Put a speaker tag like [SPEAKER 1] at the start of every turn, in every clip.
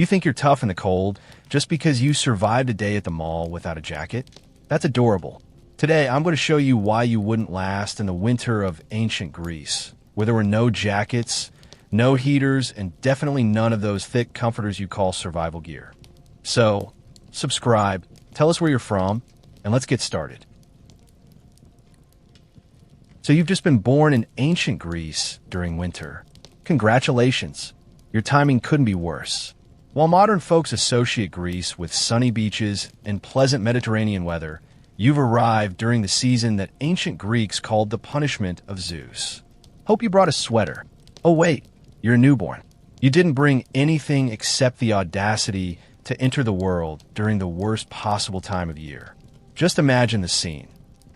[SPEAKER 1] You think you're tough in the cold just because you survived a day at the mall without a jacket? That's adorable. Today, I'm going to show you why you wouldn't last in the winter of ancient Greece, where there were no jackets, no heaters, and definitely none of those thick comforters you call survival gear. So, subscribe, tell us where you're from, and let's get started. So you've just been born in ancient Greece during winter. Congratulations. Your timing couldn't be worse. While modern folks associate Greece with sunny beaches and pleasant Mediterranean weather, you've arrived during the season that ancient Greeks called the punishment of Zeus. Hope you brought a sweater. Oh wait, you're a newborn. You didn't bring anything except the audacity to enter the world during the worst possible time of year. Just imagine the scene.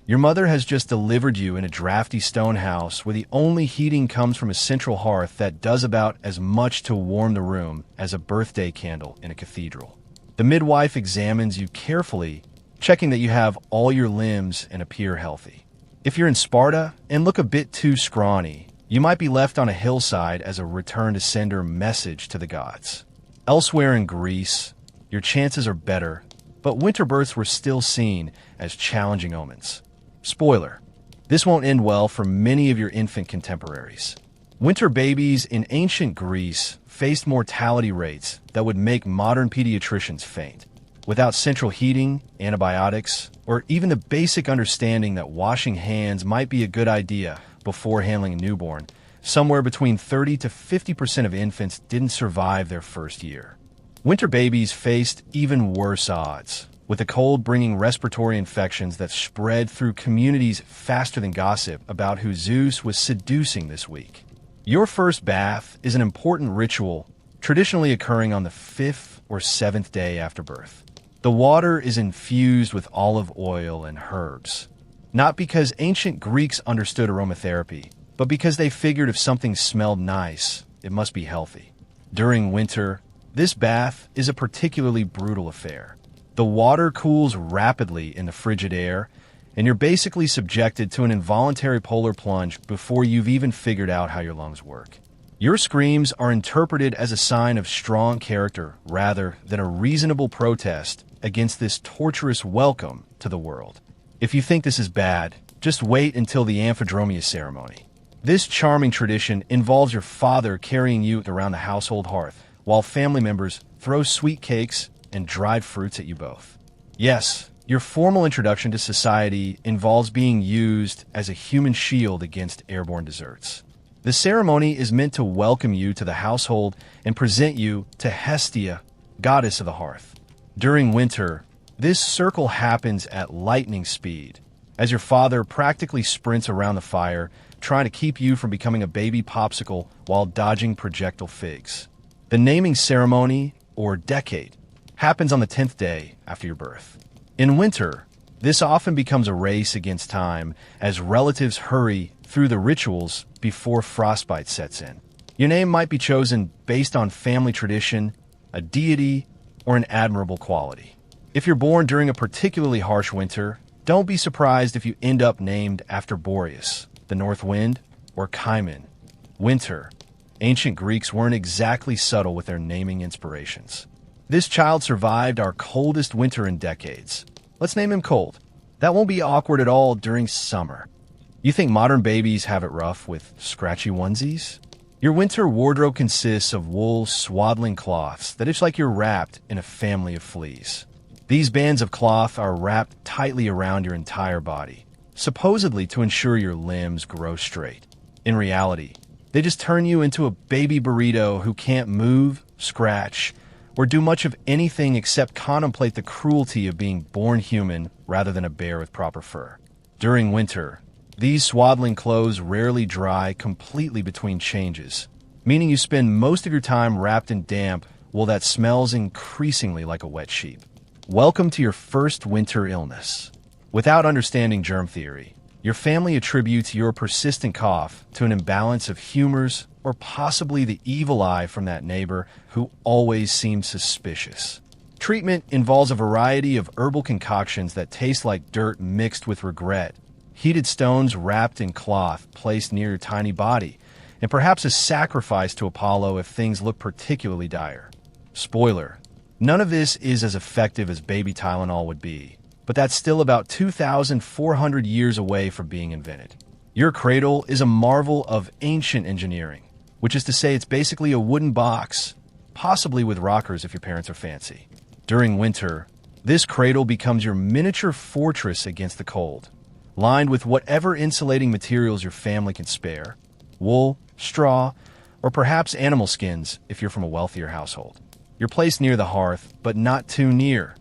[SPEAKER 1] Your mother has just delivered you in a drafty stone house where the only heating comes from a central hearth that does about as much to warm the room as a birthday candle in a cathedral. The midwife examines you carefully, checking that you have all your limbs and appear healthy. If you're in Sparta and look a bit too scrawny, you might be left on a hillside as a return-to-sender message to the gods. Elsewhere in Greece, your chances are better, but winter births were still seen as challenging omens. Spoiler, this won't end well for many of your infant contemporaries. Winter babies in ancient Greece faced mortality rates that would make modern pediatricians faint. Without central heating, antibiotics, or even the basic understanding that washing hands might be a good idea before handling a newborn, somewhere between 30 to 50% of infants didn't survive their first year. Winter babies faced even worse odds, with the cold bringing respiratory infections that spread through communities faster than gossip about who Zeus was seducing this week. Your first bath is an important ritual traditionally occurring on the 5th or 7th day after birth. The water is infused with olive oil and herbs, not because ancient Greeks understood aromatherapy, but because they figured if something smelled nice, it must be healthy. During winter, this bath is a particularly brutal affair. The water cools rapidly in the frigid air, and you're basically subjected to an involuntary polar plunge before you've even figured out how your lungs work. Your screams are interpreted as a sign of strong character rather than a reasonable protest against this torturous welcome to the world. If you think this is bad, just wait until the amphidromia ceremony. This charming tradition involves your father carrying you around the household hearth, while family members throw sweet cakes and dried fruits at you both. Yes, your formal introduction to society involves being used as a human shield against airborne desserts. The ceremony is meant to welcome you to the household and present you to Hestia, goddess of the hearth. During winter, this circle happens at lightning speed, as your father practically sprints around the fire, trying to keep you from becoming a baby popsicle while dodging projectile figs. The naming ceremony, or decade, happens on the 10th day after your birth. In winter, this often becomes a race against time as relatives hurry through the rituals before frostbite sets in. Your name might be chosen based on family tradition, a deity, or an admirable quality. If you're born during a particularly harsh winter, don't be surprised if you end up named after Boreas, the north wind, or Cymon, winter. Ancient Greeks weren't exactly subtle with their naming inspirations. This child survived our coldest winter in decades. Let's name him Cold. That won't be awkward at all during summer. You think modern babies have it rough with scratchy onesies? Your winter wardrobe consists of wool swaddling cloths that it's like you're wrapped in a family of fleas. These bands of cloth are wrapped tightly around your entire body, supposedly to ensure your limbs grow straight. In reality, they just turn you into a baby burrito who can't move, scratch, or do much of anything except contemplate the cruelty of being born human rather than a bear with proper fur. During winter, these swaddling clothes rarely dry completely between changes, meaning you spend most of your time wrapped in damp wool that smells increasingly like a wet sheep. Welcome to your first winter illness. Without understanding germ theory, your family attributes your persistent cough to an imbalance of humors or possibly the evil eye from that neighbor who always seemed suspicious. Treatment involves a variety of herbal concoctions that taste like dirt mixed with regret, heated stones wrapped in cloth placed near your tiny body, and perhaps a sacrifice to Apollo if things look particularly dire. Spoiler, none of this is as effective as baby Tylenol would be, but that's still about 2,400 years away from being invented. Your cradle is a marvel of ancient engineering, which is to say it's basically a wooden box, possibly with rockers if your parents are fancy. During winter, this cradle becomes your miniature fortress against the cold, lined with whatever insulating materials your family can spare: wool, straw, or perhaps animal skins if you're from a wealthier household. You're placed near the hearth, but not too near.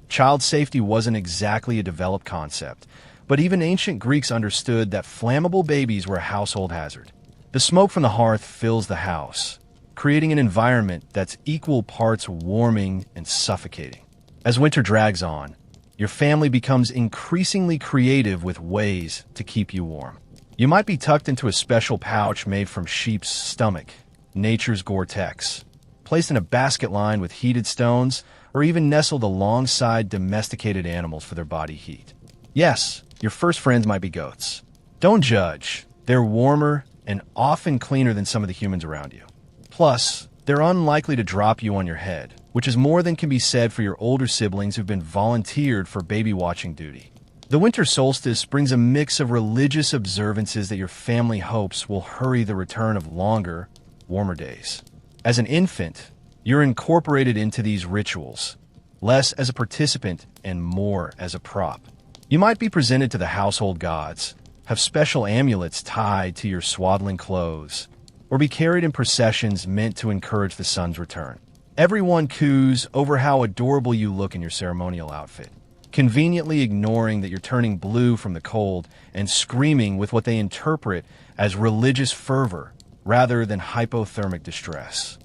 [SPEAKER 1] Child safety wasn't exactly a developed concept, but even ancient Greeks understood that flammable babies were a household hazard. The smoke from the hearth fills the house, creating an environment that's equal parts warming and suffocating. As winter drags on, your family becomes increasingly creative with ways to keep you warm. You might be tucked into a special pouch made from sheep's stomach, nature's Gore-Tex, placed in a basket lined with heated stones, or even nestled alongside domesticated animals for their body heat. Yes, your first friends might be goats. Don't judge. They're warmer and often cleaner than some of the humans around you. Plus, they're unlikely to drop you on your head, which is more than can be said for your older siblings who've been volunteered for baby watching duty. The winter solstice brings a mix of religious observances that your family hopes will hurry the return of longer, warmer days. As an infant, you're incorporated into these rituals, less as a participant and more as a prop. You might be presented to the household gods, have special amulets tied to your swaddling clothes, or be carried in processions meant to encourage the sun's return. Everyone coos over how adorable you look in your ceremonial outfit, conveniently ignoring that you're turning blue from the cold and screaming with what they interpret as religious fervor rather than hypothermic distress.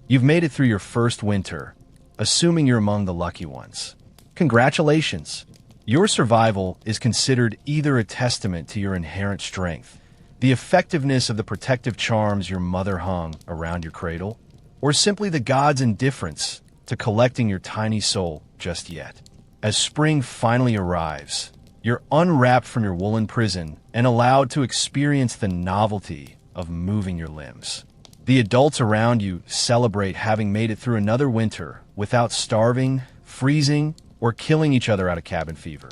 [SPEAKER 1] You've made it through your first winter, assuming you're among the lucky ones. Congratulations! Your survival is considered either a testament to your inherent strength, the effectiveness of the protective charms your mother hung around your cradle, or simply the gods' indifference to collecting your tiny soul just yet. As spring finally arrives, you're unwrapped from your woolen prison and allowed to experience the novelty of moving your limbs. The adults around you celebrate having made it through another winter without starving, freezing, or killing each other out of cabin fever.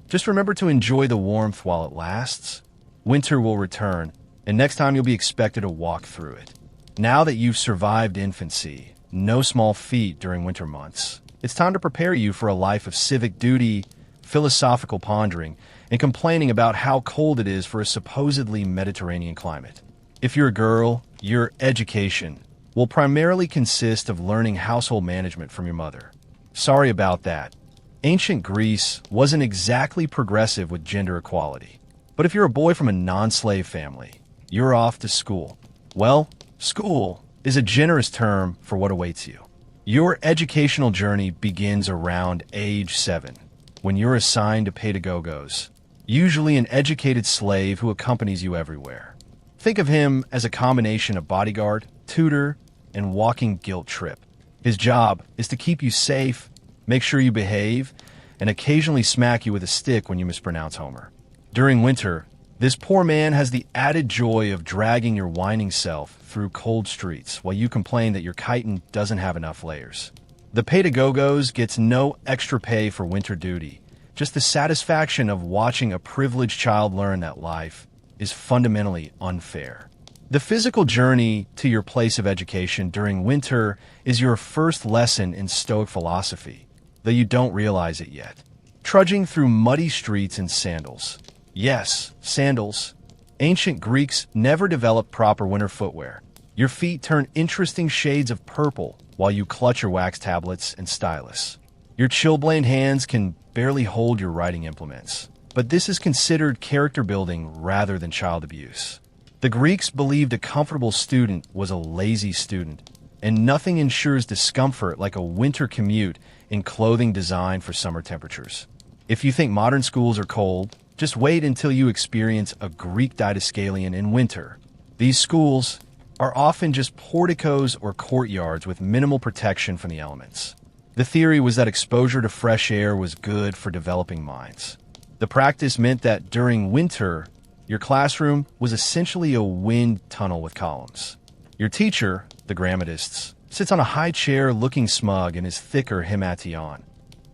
[SPEAKER 1] Just remember to enjoy the warmth while it lasts. Winter will return, and next time you'll be expected to walk through it. Now that you've survived infancy, no small feat during winter months, it's time to prepare you for a life of civic duty, philosophical pondering, and complaining about how cold it is for a supposedly Mediterranean climate. If you're a girl, your education will primarily consist of learning household management from your mother. Sorry about that. Ancient Greece wasn't exactly progressive with gender equality. But if you're a boy from a non-slave family, you're off to school. Well, school is a generous term for what awaits you. Your educational journey begins around age 7, when you're assigned to pedagogos, usually an educated slave who accompanies you everywhere. Think of him as a combination of bodyguard, tutor, and walking guilt trip. His job is to keep you safe, make sure you behave, and occasionally smack you with a stick when you mispronounce Homer. During winter, this poor man has the added joy of dragging your whining self through cold streets while you complain that your chitin doesn't have enough layers. The pedagogos gets no extra pay for winter duty, just the satisfaction of watching a privileged child learn that life is fundamentally unfair. The physical journey to your place of education during winter is your first lesson in Stoic philosophy, though you don't realize it yet. Trudging through muddy streets in sandals. Yes, sandals. Ancient Greeks never developed proper winter footwear. Your feet turn interesting shades of purple while you clutch your wax tablets and stylus. Your chilblained hands can barely hold your writing implements. But this is considered character building rather than child abuse. The Greeks believed a comfortable student was a lazy student, and nothing ensures discomfort like a winter commute in clothing designed for summer temperatures. If you think modern schools are cold, just wait until you experience a Greek didascalion in winter. These schools are often just porticos or courtyards with minimal protection from the elements. The theory was that exposure to fresh air was good for developing minds. The practice meant that during winter, your classroom was essentially a wind tunnel with columns. Your teacher, the grammatists, sits on a high chair looking smug in his thicker himation,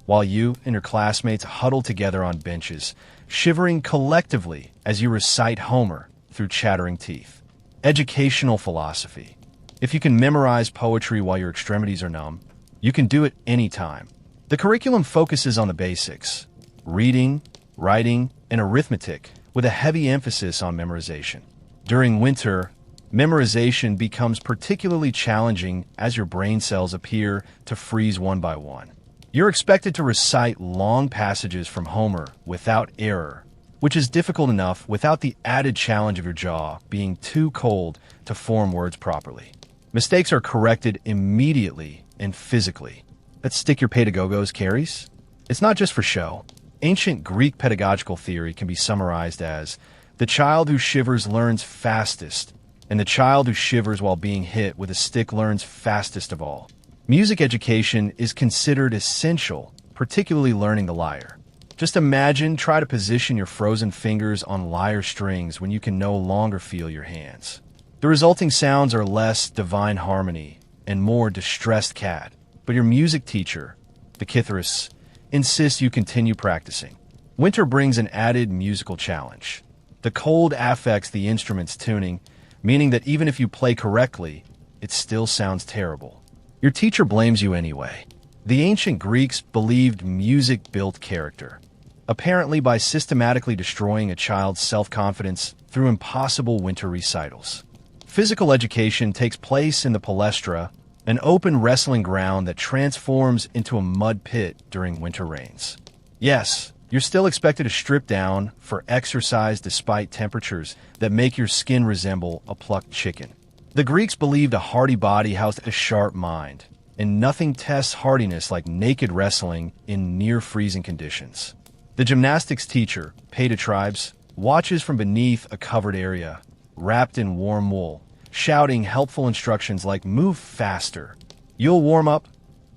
[SPEAKER 1] while you and your classmates huddle together on benches, shivering collectively as you recite Homer through chattering teeth. Educational philosophy. If you can memorize poetry while your extremities are numb, you can do it anytime. The curriculum focuses on the basics: reading, writing, and arithmetic, with a heavy emphasis on memorization. During winter, memorization becomes particularly challenging as your brain cells appear to freeze one by one. You're expected to recite long passages from Homer without error, which is difficult enough without the added challenge of your jaw being too cold to form words properly. Mistakes are corrected immediately and physically. That stick your pedagogos carries? It's not just for show. Ancient Greek pedagogical theory can be summarized as the child who shivers learns fastest, and the child who shivers while being hit with a stick learns fastest of all. Music education is considered essential, particularly learning the lyre. Just try to position your frozen fingers on lyre strings when you can no longer feel your hands. The resulting sounds are less divine harmony and more distressed cat, but your music teacher, the kitharist, insists you continue practicing. Winter brings an added musical challenge. The cold affects the instrument's tuning, meaning that even if you play correctly, it still sounds terrible. Your teacher blames you anyway. The ancient Greeks believed music built character, apparently by systematically destroying a child's self-confidence through impossible winter recitals. Physical education takes place in the palestra, an open wrestling ground that transforms into a mud pit during winter rains. Yes, you're still expected to strip down for exercise despite temperatures that make your skin resemble a plucked chicken. The Greeks believed a hardy body housed a sharp mind, and nothing tests hardiness like naked wrestling in near-freezing conditions. The gymnastics teacher, Petatribes, watches from beneath a covered area, wrapped in warm wool, shouting helpful instructions like "move faster." You'll warm up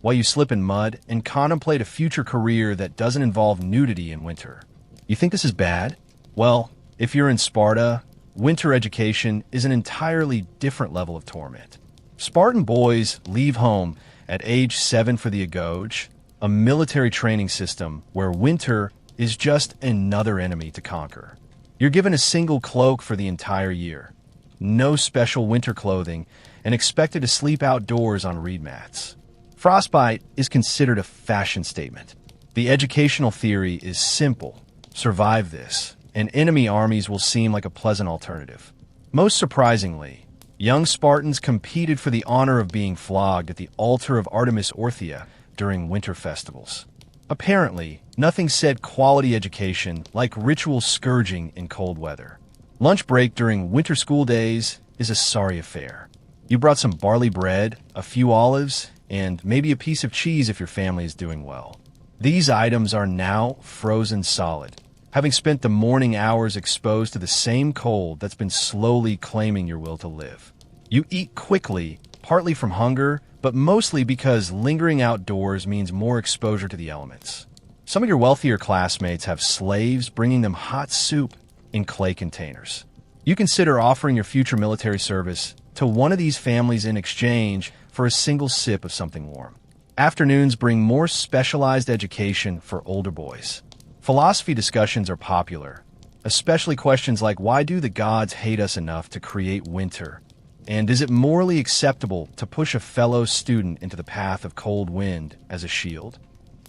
[SPEAKER 1] while you slip in mud and contemplate a future career that doesn't involve nudity in winter. You think this is bad? Well, if you're in Sparta, winter education is an entirely different level of torment. Spartan boys leave home at age 7 for the agoge, a military training system where winter is just another enemy to conquer. You're given a single cloak for the entire year, no special winter clothing, and expected to sleep outdoors on reed mats. Frostbite is considered a fashion statement. The educational theory is simple: survive this, and enemy armies will seem like a pleasant alternative. Most surprisingly, young Spartans competed for the honor of being flogged at the altar of Artemis Orthia during winter festivals. Apparently, nothing said quality education like ritual scourging in cold weather. Lunch break during winter school days is a sorry affair. You brought some barley bread, a few olives, and maybe a piece of cheese if your family is doing well. These items are now frozen solid, having spent the morning hours exposed to the same cold that's been slowly claiming your will to live. You eat quickly, partly from hunger, but mostly because lingering outdoors means more exposure to the elements. Some of your wealthier classmates have slaves bringing them hot soup in clay containers. You consider offering your future military service to one of these families in exchange for a single sip of something warm. Afternoons bring more specialized education for older boys. Philosophy discussions are popular, especially questions like, why do the gods hate us enough to create winter? And is it morally acceptable to push a fellow student into the path of cold wind as a shield?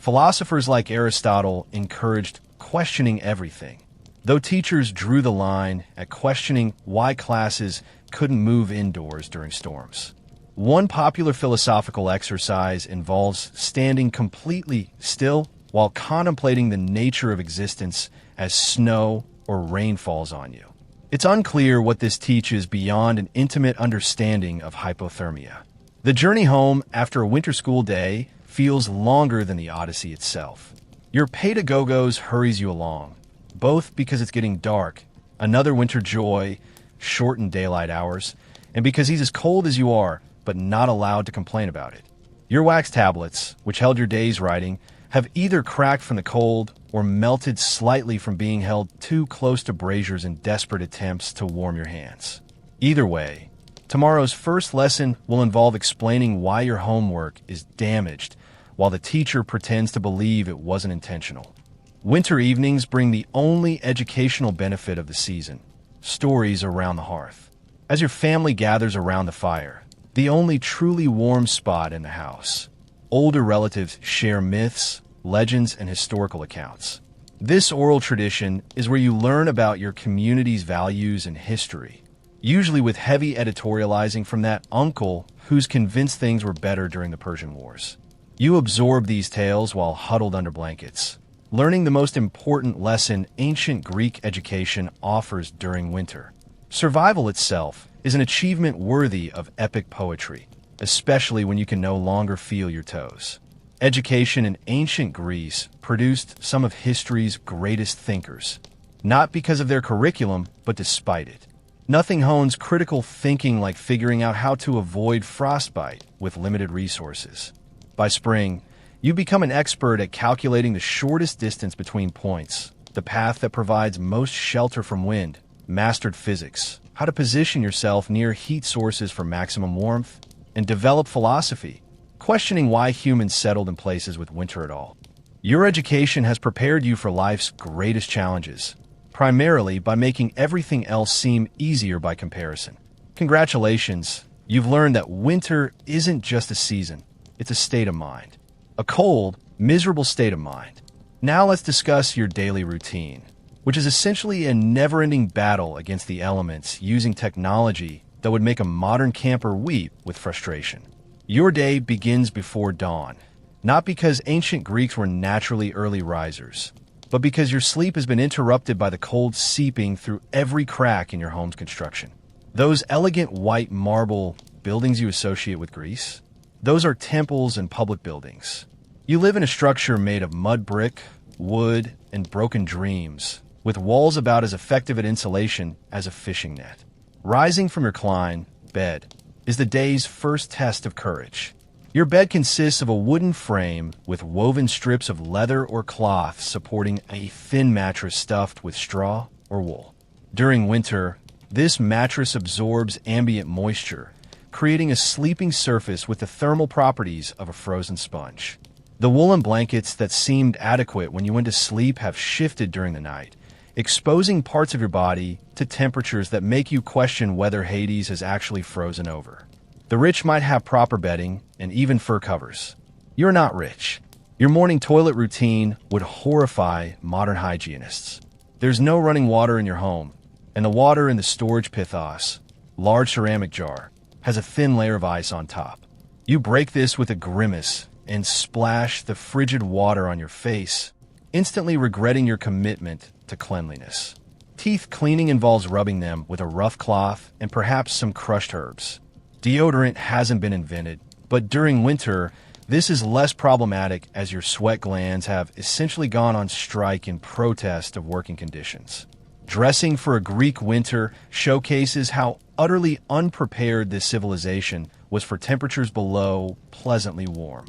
[SPEAKER 1] Philosophers like Aristotle encouraged questioning everything, though teachers drew the line at questioning why classes couldn't move indoors during storms. One popular philosophical exercise involves standing completely still while contemplating the nature of existence as snow or rain falls on you. It's unclear what this teaches beyond an intimate understanding of hypothermia. The journey home after a winter school day feels longer than the Odyssey itself. Your pedagogos hurries you along, both because it's getting dark, another winter joy, shortened daylight hours, and because he's as cold as you are, but not allowed to complain about it. Your wax tablets, which held your day's writing, have either cracked from the cold or melted slightly from being held too close to braziers in desperate attempts to warm your hands. Either way, Tomorrow's first lesson will involve explaining why your homework is damaged while the teacher pretends to believe it wasn't intentional. Winter evenings bring the only educational benefit of the season: stories around the hearth. As your family gathers around the fire, the only truly warm spot in the house, older relatives share myths, legends, and historical accounts. This oral tradition is where you learn about your community's values and history, usually with heavy editorializing from that uncle who's convinced things were better during the Persian Wars. You absorb these tales while huddled under blankets, learning the most important lesson ancient Greek education offers during winter. Survival itself is an achievement worthy of epic poetry, especially when you can no longer feel your toes. Education in ancient Greece produced some of history's greatest thinkers, not because of their curriculum, but despite it. Nothing hones critical thinking like figuring out how to avoid frostbite with limited resources. By spring, you become an expert at calculating the shortest distance between points, the path that provides most shelter from wind, mastered physics, how to position yourself near heat sources for maximum warmth, and develop philosophy, questioning why humans settled in places with winter at all. Your education has prepared you for life's greatest challenges, primarily by making everything else seem easier by comparison. Congratulations, you've learned that winter isn't just a season, it's a state of mind. A cold, miserable state of mind. Now let's discuss your daily routine, which is essentially a never-ending battle against the elements using technology that would make a modern camper weep with frustration. Your day begins before dawn, not because ancient Greeks were naturally early risers, but because your sleep has been interrupted by the cold seeping through every crack in your home's construction. Those elegant white marble buildings you associate with Greece, those are temples and public buildings. You live in a structure made of mud brick, wood, and broken dreams, with walls about as effective at insulation as a fishing net. Rising from your bed is the day's first test of courage. Your bed consists of a wooden frame with woven strips of leather or cloth supporting a thin mattress stuffed with straw or wool. During winter, this mattress absorbs ambient moisture, creating a sleeping surface with the thermal properties of a frozen sponge. The woolen blankets that seemed adequate when you went to sleep have shifted during the night, exposing parts of your body to temperatures that make you question whether Hades has actually frozen over. The rich might have proper bedding and even fur covers. You're not rich. Your morning toilet routine would horrify modern hygienists. There's no running water in your home, and the water in the storage pithos, large ceramic jar, has a thin layer of ice on top. You break this with a grimace and splash the frigid water on your face, instantly regretting your commitment to cleanliness. Teeth cleaning involves rubbing them with a rough cloth and perhaps some crushed herbs. Deodorant hasn't been invented, but during winter, this is less problematic as your sweat glands have essentially gone on strike in protest of working conditions. Dressing for a Greek winter showcases how utterly unprepared this civilization was for temperatures below pleasantly warm.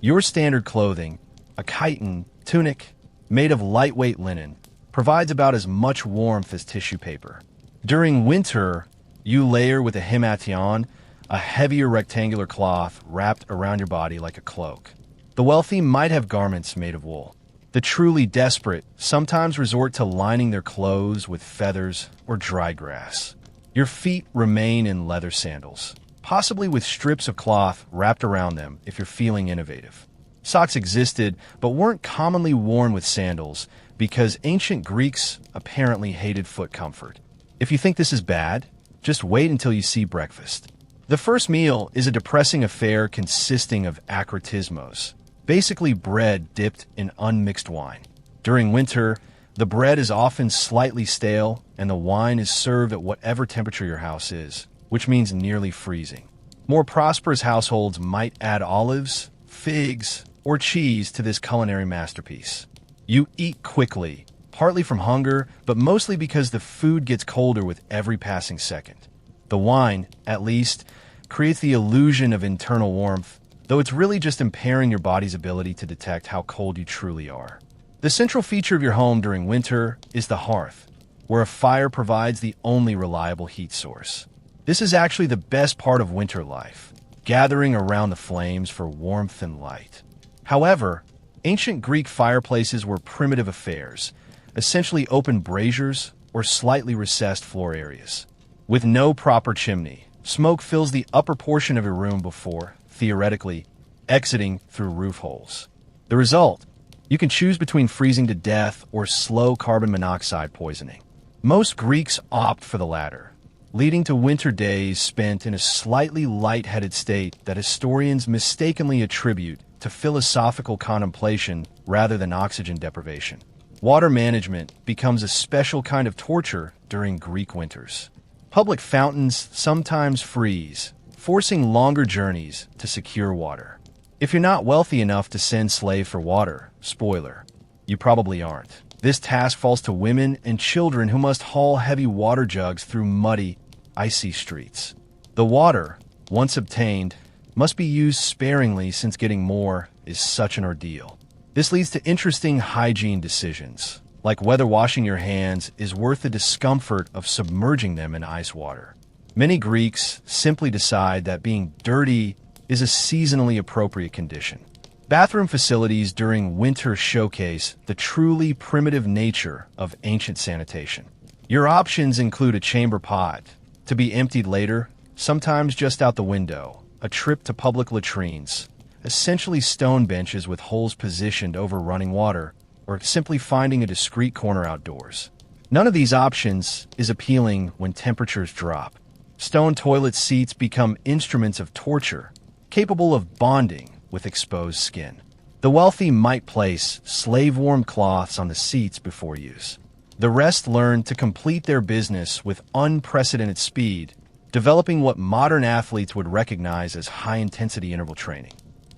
[SPEAKER 1] Your standard clothing, a chiton tunic made of lightweight linen, provides about as much warmth as tissue paper. During winter, you layer with a himation, a heavier rectangular cloth wrapped around your body like a cloak. The wealthy might have garments made of wool. The truly desperate sometimes resort to lining their clothes with feathers or dry grass. Your feet remain in leather sandals, possibly with strips of cloth wrapped around them if you're feeling innovative. Socks existed, but weren't commonly worn with sandals because ancient Greeks apparently hated foot comfort. If you think this is bad, just wait until you see breakfast. The first meal is a depressing affair consisting of akritismos, basically bread dipped in unmixed wine. During winter, the bread is often slightly stale and the wine is served at whatever temperature your house is, which means nearly freezing. More prosperous households might add olives, figs, or cheese to this culinary masterpiece. You eat quickly, partly from hunger, but mostly because the food gets colder with every passing second. The wine, at least, creates the illusion of internal warmth, though it's really just impairing your body's ability to detect how cold you truly are. The central feature of your home during winter is the hearth, where a fire provides the only reliable heat source. This is actually the best part of winter life, gathering around the flames for warmth and light. However, ancient Greek fireplaces were primitive affairs, essentially open braziers or slightly recessed floor areas. With no proper chimney, smoke fills the upper portion of your room before, theoretically, exiting through roof holes. The result? You can choose between freezing to death or slow carbon monoxide poisoning. Most Greeks opt for the latter, leading to winter days spent in a slightly lightheaded state that historians mistakenly attribute to philosophical contemplation rather than oxygen deprivation. Water management becomes a special kind of torture during Greek winters. Public fountains sometimes freeze, forcing longer journeys to secure water. If you're not wealthy enough to send slaves for water, spoiler, you probably aren't. This task falls to women and children who must haul heavy water jugs through muddy, icy streets. The water, once obtained, must be used sparingly since getting more is such an ordeal. This leads to interesting hygiene decisions, like whether washing your hands is worth the discomfort of submerging them in ice water. Many Greeks simply decide that being dirty is a seasonally appropriate condition. Bathroom facilities during winter showcase the truly primitive nature of ancient sanitation. Your options include a chamber pot, to be emptied later, sometimes just out the window, a trip to public latrines, essentially stone benches with holes positioned over running water, or simply finding a discreet corner outdoors. None of these options is appealing when temperatures drop. Stone toilet seats become instruments of torture, capable of bonding with exposed skin. The wealthy might place slave-warm cloths on the seats before use. The rest learn to complete their business with unprecedented speed, developing what modern athletes would recognize as high-intensity interval training.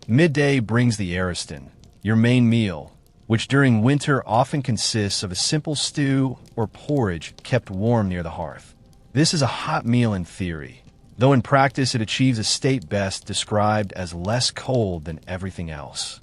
[SPEAKER 1] Midday brings the Ariston, your main meal, which during winter often consists of a simple stew or porridge kept warm near the hearth. This is a hot meal in theory, though in practice it achieves a state best described as less cold than everything else.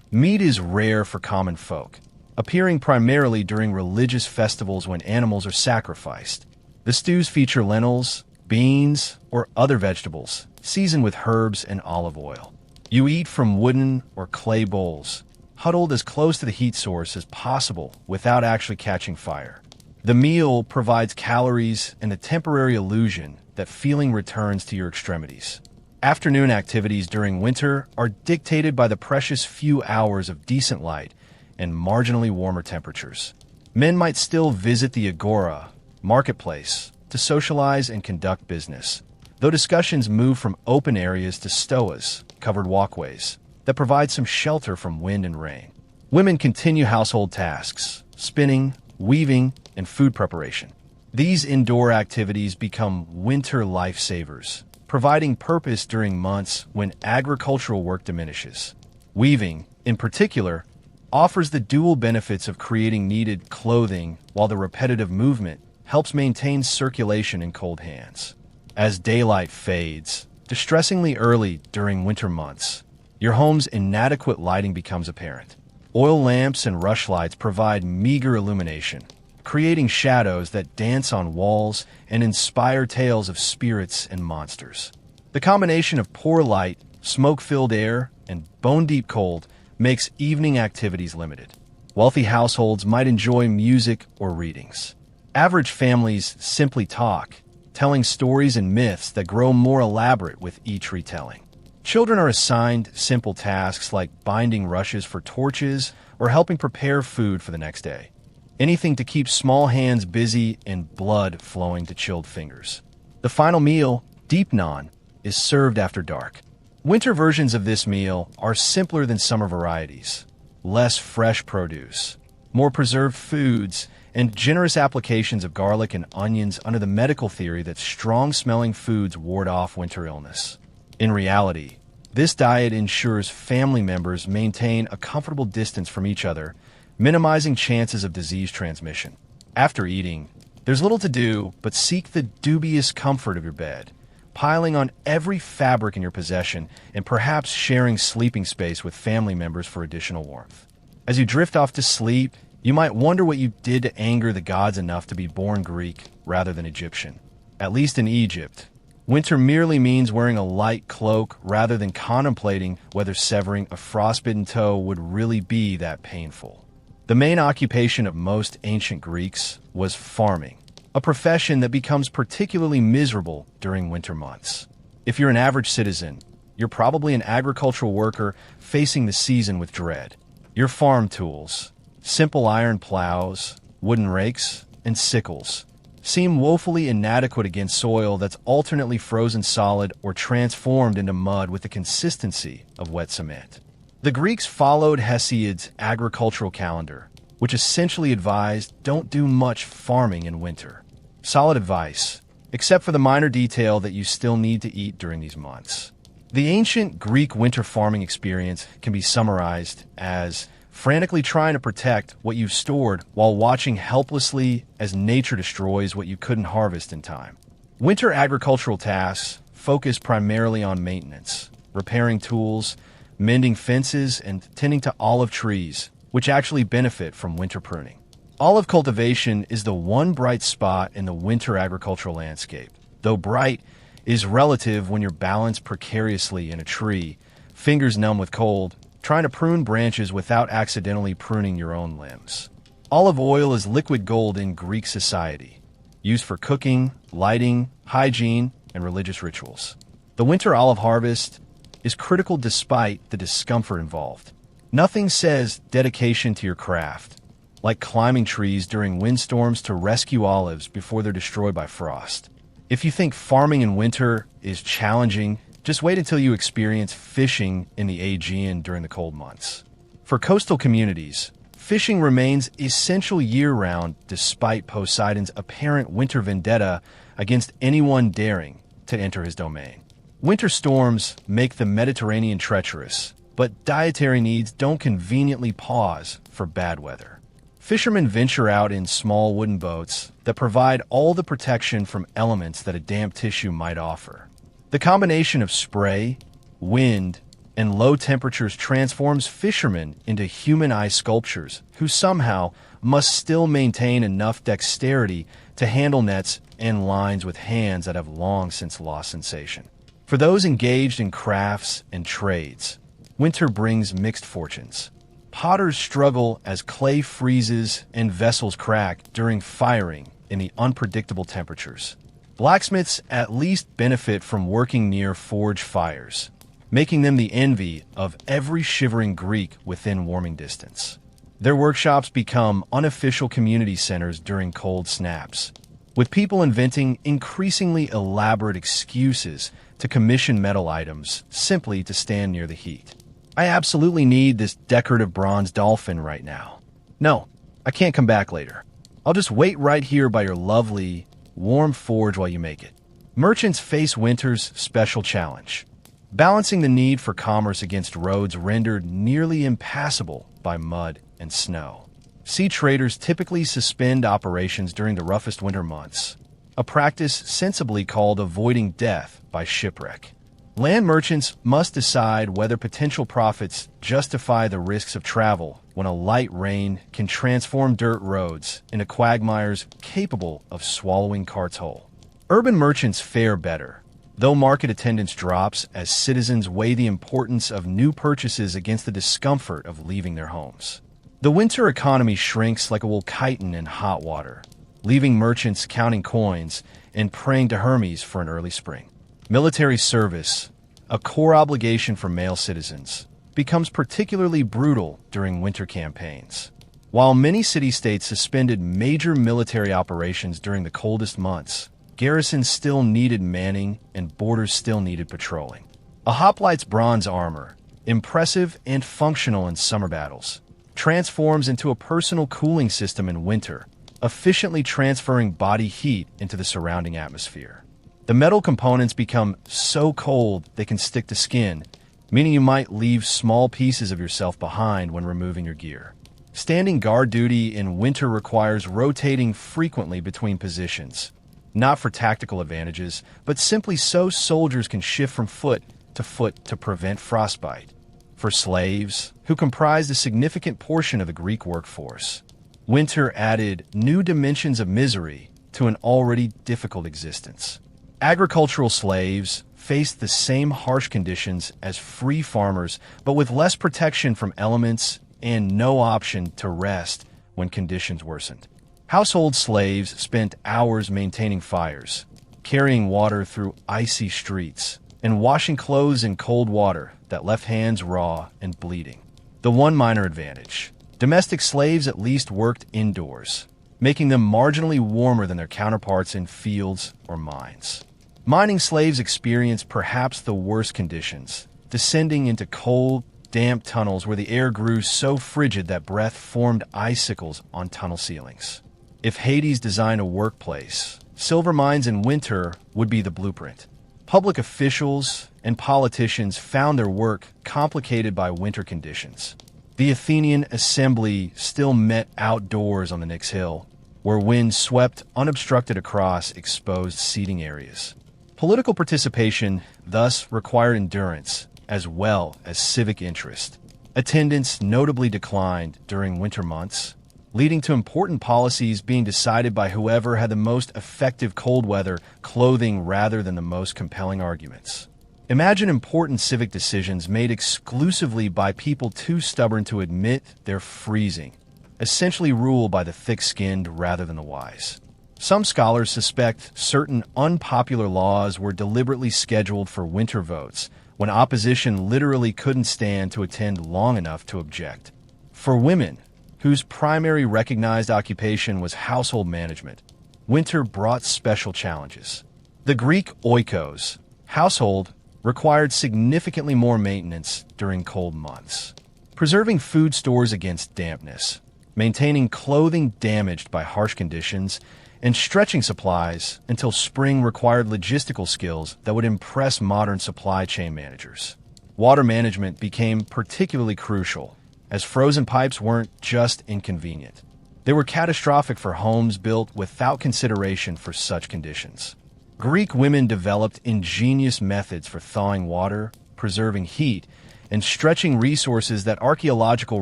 [SPEAKER 1] Meat is rare for common folk, appearing primarily during religious festivals when animals are sacrificed. The stews feature lentils, beans, or other vegetables, seasoned with herbs and olive oil. You eat from wooden or clay bowls, huddled as close to the heat source as possible without actually catching fire. The meal provides calories and a temporary illusion that feeling returns to your extremities. Afternoon activities during winter are dictated by the precious few hours of decent light and marginally warmer temperatures. Men might still visit the agora, marketplace, to socialize and conduct business, though discussions move from open areas to stoas, covered walkways, that provide some shelter from wind and rain. Women continue household tasks, spinning, weaving, and food preparation. These indoor activities become winter lifesavers, providing purpose during months when agricultural work diminishes. Weaving, in particular, offers the dual benefits of creating needed clothing while the repetitive movement helps maintain circulation in cold hands. As daylight fades, distressingly early during winter months, your home's inadequate lighting becomes apparent. Oil lamps and rushlights provide meager illumination, creating shadows that dance on walls and inspire tales of spirits and monsters. The combination of poor light, smoke-filled air, and bone-deep cold makes evening activities limited. Wealthy households might enjoy music or readings. Average families simply talk, telling stories and myths that grow more elaborate with each retelling. Children are assigned simple tasks like binding rushes for torches or helping prepare food for the next day. Anything to keep small hands busy and blood flowing to chilled fingers. The final meal, deep naan, is served after dark. Winter versions of this meal are simpler than summer varieties. Less fresh produce, more preserved foods, and generous applications of garlic and onions under the medical theory that strong-smelling foods ward off winter illness. In reality, this diet ensures family members maintain a comfortable distance from each other, minimizing chances of disease transmission. After eating, there's little to do but seek the dubious comfort of your bed, piling on every fabric in your possession and perhaps sharing sleeping space with family members for additional warmth. As you drift off to sleep, you might wonder what you did to anger the gods enough to be born Greek rather than Egyptian. At least in Egypt, Winter merely means wearing a light cloak rather than contemplating whether severing a frostbitten toe would really be that painful. The main occupation of most ancient Greeks was farming, a profession that becomes particularly miserable during winter months. If you're an average citizen, you're probably an agricultural worker facing the season with dread. Your farm tools, simple iron plows, wooden rakes, and sickles, seem woefully inadequate against soil that's alternately frozen solid or transformed into mud with the consistency of wet cement. The Greeks followed Hesiod's agricultural calendar, which essentially advised don't do much farming in winter. Solid advice, except for the minor detail that you still need to eat during these months. The ancient Greek winter farming experience can be summarized as frantically trying to protect what you've stored while watching helplessly as nature destroys what you couldn't harvest in time. Winter agricultural tasks focus primarily on maintenance, repairing tools, mending fences, and tending to olive trees, which actually benefit from winter pruning. Olive cultivation is the one bright spot in the winter agricultural landscape. Though bright is relative when you're balanced precariously in a tree, fingers numb with cold, trying to prune branches without accidentally pruning your own limbs. Olive oil is liquid gold in Greek society, used for cooking, lighting, hygiene, and religious rituals. The winter olive harvest is critical despite the discomfort involved. Nothing says dedication to your craft, like climbing trees during windstorms to rescue olives before they're destroyed by frost. If you think farming in winter is challenging, just wait until you experience fishing in the Aegean during the cold months. For coastal communities, fishing remains essential year-round despite Poseidon's apparent winter vendetta against anyone daring to enter his domain. Winter storms make the Mediterranean treacherous, but dietary needs don't conveniently pause for bad weather. Fishermen venture out in small wooden boats that provide all the protection from elements that a damp tissue might offer. The combination of spray, wind, and low temperatures transforms fishermen into human-eye sculptures who somehow must still maintain enough dexterity to handle nets and lines with hands that have long since lost sensation. For those engaged in crafts and trades, winter brings mixed fortunes. Potters struggle as clay freezes and vessels crack during firing in the unpredictable temperatures. Blacksmiths at least benefit from working near forge fires, making them the envy of every shivering Greek within warming distance. Their workshops become unofficial community centers during cold snaps, with people inventing increasingly elaborate excuses to commission metal items simply to stand near the heat. I absolutely need this decorative bronze dolphin right now. No, I can't come back later. I'll just wait right here by your lovely, warm forge while you make it. Merchants face winter's special challenge, balancing the need for commerce against roads rendered nearly impassable by mud and snow. Sea traders typically suspend operations during the roughest winter months, a practice sensibly called avoiding death by shipwreck. Land merchants must decide whether potential profits justify the risks of travel when a light rain can transform dirt roads into quagmires capable of swallowing carts whole. Urban merchants fare better, though market attendance drops as citizens weigh the importance of new purchases against the discomfort of leaving their homes. The winter economy shrinks like a wool chitin in hot water, leaving merchants counting coins and praying to Hermes for an early spring. Military service, a core obligation for male citizens, becomes particularly brutal during winter campaigns. While many city-states suspended major military operations during the coldest months, garrisons still needed manning and borders still needed patrolling. A hoplite's bronze armor, impressive and functional in summer battles, transforms into a personal cooling system in winter, efficiently transferring body heat into the surrounding atmosphere. The metal components become so cold they can stick to skin, meaning you might leave small pieces of yourself behind when removing your gear. Standing guard duty in winter requires rotating frequently between positions, not for tactical advantages, but simply so soldiers can shift from foot to prevent frostbite. For slaves, who comprised a significant portion of the Greek workforce, winter added new dimensions of misery to an already difficult existence. Agricultural slaves faced the same harsh conditions as free farmers, but with less protection from elements and no option to rest when conditions worsened. Household slaves spent hours maintaining fires, carrying water through icy streets, and washing clothes in cold water that left hands raw and bleeding. The one minor advantage: domestic slaves at least worked indoors, making them marginally warmer than their counterparts in fields or mines. Mining slaves experienced perhaps the worst conditions, descending into cold, damp tunnels where the air grew so frigid that breath formed icicles on tunnel ceilings. If Hades designed a workplace, silver mines in winter would be the blueprint. Public officials and politicians found their work complicated by winter conditions. The Athenian assembly still met outdoors on the Nix Hill, where winds swept unobstructed across exposed seating areas. Political participation thus required endurance as well as civic interest. Attendance notably declined during winter months, leading to important policies being decided by whoever had the most effective cold weather clothing rather than the most compelling arguments. Imagine important civic decisions made exclusively by people too stubborn to admit they're freezing, essentially ruled by the thick-skinned rather than the wise. Some scholars suspect certain unpopular laws were deliberately scheduled for winter votes, when opposition literally couldn't stand to attend long enough to object. For women, whose primary recognized occupation was household management, winter brought special challenges. The Greek oikos, household, required significantly more maintenance during cold months. Preserving food stores against dampness, maintaining clothing damaged by harsh conditions, and stretching supplies until spring required logistical skills that would impress modern supply chain managers. Water management became particularly crucial, as frozen pipes weren't just inconvenient. They were catastrophic for homes built without consideration for such conditions. Greek women developed ingenious methods for thawing water, preserving heat, and stretching resources that archaeological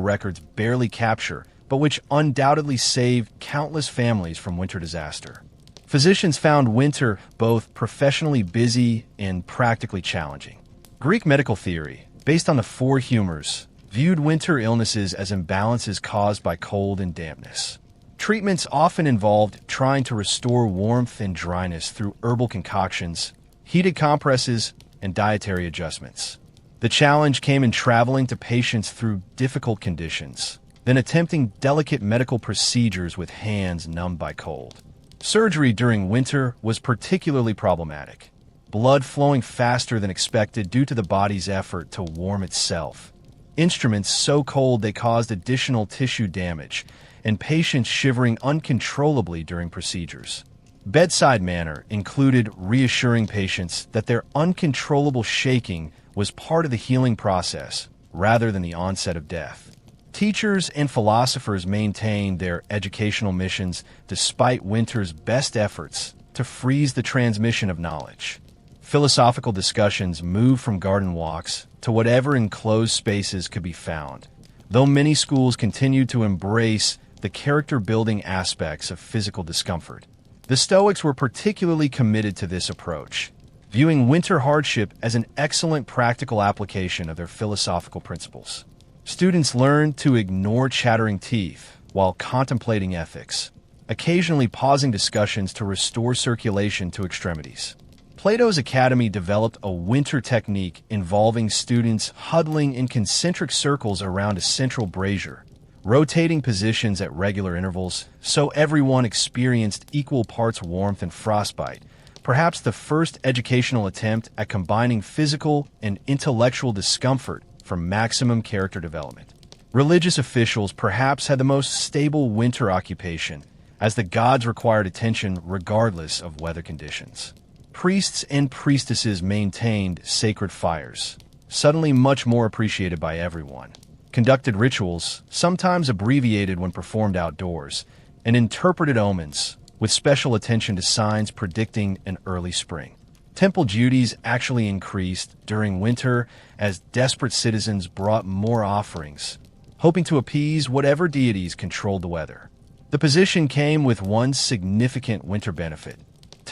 [SPEAKER 1] records barely capture, but which undoubtedly saved countless families from winter disaster. Physicians found winter both professionally busy and practically challenging. Greek medical theory, based on the four humors, viewed winter illnesses as imbalances caused by cold and dampness. Treatments often involved trying to restore warmth and dryness through herbal concoctions, heated compresses, and dietary adjustments. The challenge came in traveling to patients through difficult conditions, then attempting delicate medical procedures with hands numbed by cold. Surgery during winter was particularly problematic, blood flowing faster than expected due to the body's effort to warm itself. Instruments so cold they caused additional tissue damage, and patients shivering uncontrollably during procedures. Bedside manner included reassuring patients that their uncontrollable shaking was part of the healing process rather than the onset of death. Teachers and philosophers maintained their educational missions despite winter's best efforts to freeze the transmission of knowledge. Philosophical discussions moved from garden walks to whatever enclosed spaces could be found, though many schools continued to embrace the character-building aspects of physical discomfort. The Stoics were particularly committed to this approach, viewing winter hardship as an excellent practical application of their philosophical principles. Students learned to ignore chattering teeth while contemplating ethics, occasionally pausing discussions to restore circulation to extremities. Plato's Academy developed a winter technique involving students huddling in concentric circles around a central brazier, rotating positions at regular intervals so everyone experienced equal parts warmth and frostbite, perhaps the first educational attempt at combining physical and intellectual discomfort for maximum character development. Religious officials perhaps had the most stable winter occupation, as the gods required attention regardless of weather conditions. Priests and priestesses maintained sacred fires, suddenly much more appreciated by everyone, conducted rituals, sometimes abbreviated when performed outdoors, and interpreted omens, with special attention to signs predicting an early spring. Temple duties actually increased during winter as desperate citizens brought more offerings, hoping to appease whatever deities controlled the weather. The position came with one significant winter benefit: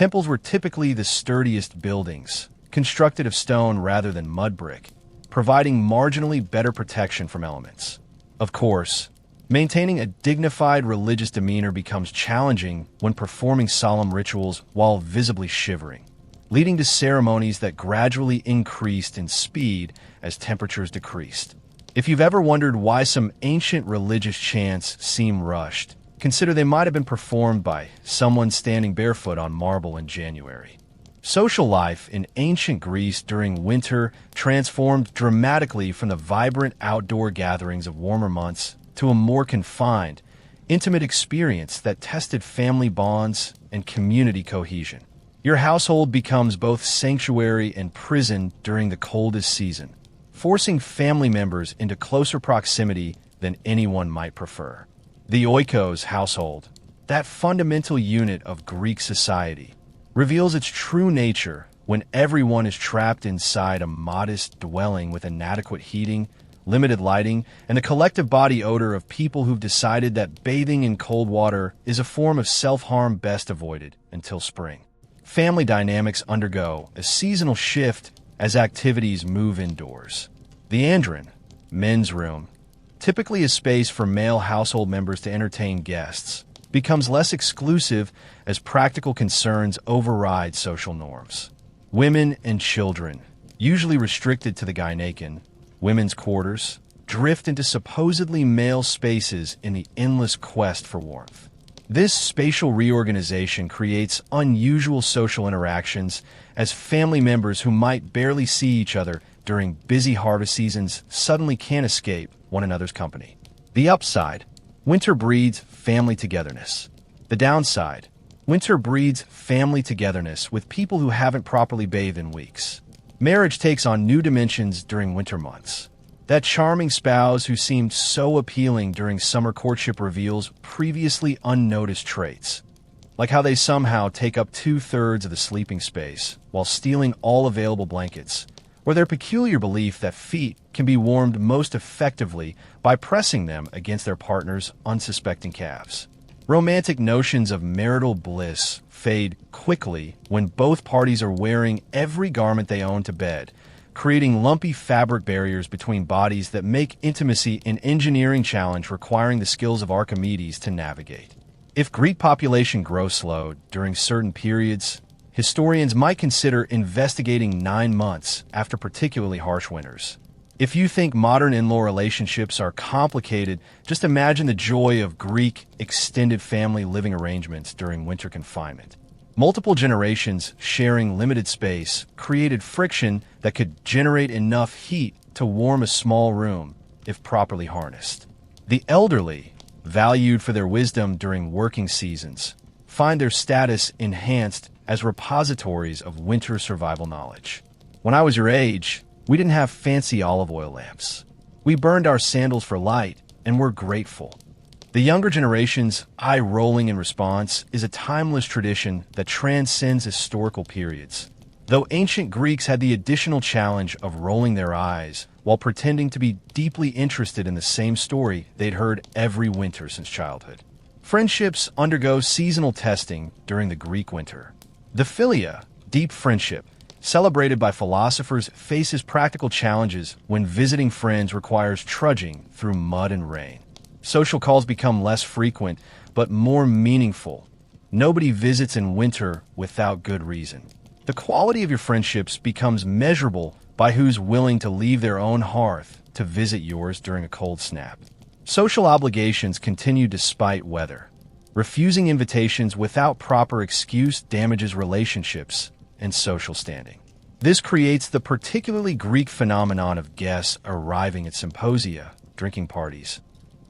[SPEAKER 1] Temples were typically the sturdiest buildings, constructed of stone rather than mud brick, providing marginally better protection from elements. Of course, maintaining a dignified religious demeanor becomes challenging when performing solemn rituals while visibly shivering, leading to ceremonies that gradually increased in speed as temperatures decreased. If you've ever wondered why some ancient religious chants seem rushed, consider they might have been performed by someone standing barefoot on marble in January. Social life in ancient Greece during winter transformed dramatically from the vibrant outdoor gatherings of warmer months to a more confined, intimate experience that tested family bonds and community cohesion. Your household becomes both sanctuary and prison during the coldest season, forcing family members into closer proximity than anyone might prefer. The oikos household, that fundamental unit of Greek society, reveals its true nature when everyone is trapped inside a modest dwelling with inadequate heating, limited lighting, and the collective body odor of people who've decided that bathing in cold water is a form of self-harm best avoided until spring. Family dynamics undergo a seasonal shift as activities move indoors. The andron, men's room, typically a space for male household members to entertain guests, becomes less exclusive as practical concerns override social norms. Women and children, usually restricted to the gynaecon, women's quarters, drift into supposedly male spaces in the endless quest for warmth. This spatial reorganization creates unusual social interactions as family members who might barely see each other during busy harvest seasons suddenly can't escape one another's company. The upside: winter breeds family togetherness. The downside: winter breeds family togetherness with people who haven't properly bathed in weeks. Marriage takes on new dimensions during winter months. That charming spouse who seemed so appealing during summer courtship reveals previously unnoticed traits, like how they somehow take up 2/3 of the sleeping space while stealing all available blankets, or their peculiar belief that feet can be warmed most effectively by pressing them against their partner's unsuspecting calves. Romantic notions of marital bliss fade quickly when both parties are wearing every garment they own to bed, creating lumpy fabric barriers between bodies that make intimacy an engineering challenge requiring the skills of Archimedes to navigate. If Greek population growth slowed during certain periods, historians might consider investigating 9 months after particularly harsh winters. If you think modern in-law relationships are complicated, just imagine the joy of Greek extended family living arrangements during winter confinement. Multiple generations sharing limited space created friction that could generate enough heat to warm a small room if properly harnessed. The elderly, valued for their wisdom during working seasons, find their status enhanced as repositories of winter survival knowledge. When I was your age, we didn't have fancy olive oil lamps. We burned our sandals for light and were grateful. The younger generation's eye rolling in response is a timeless tradition that transcends historical periods. Though ancient Greeks had the additional challenge of rolling their eyes while pretending to be deeply interested in the same story they'd heard every winter since childhood. Friendships undergo seasonal testing during the Greek winter. The philia, deep friendship, celebrated by philosophers, faces practical challenges when visiting friends requires trudging through mud and rain. Social calls become less frequent, but more meaningful. Nobody visits in winter without good reason. The quality of your friendships becomes measurable by who's willing to leave their own hearth to visit yours during a cold snap. Social obligations continue despite weather. Refusing invitations without proper excuse damages relationships and social standing. This creates the particularly Greek phenomenon of guests arriving at symposia, drinking parties,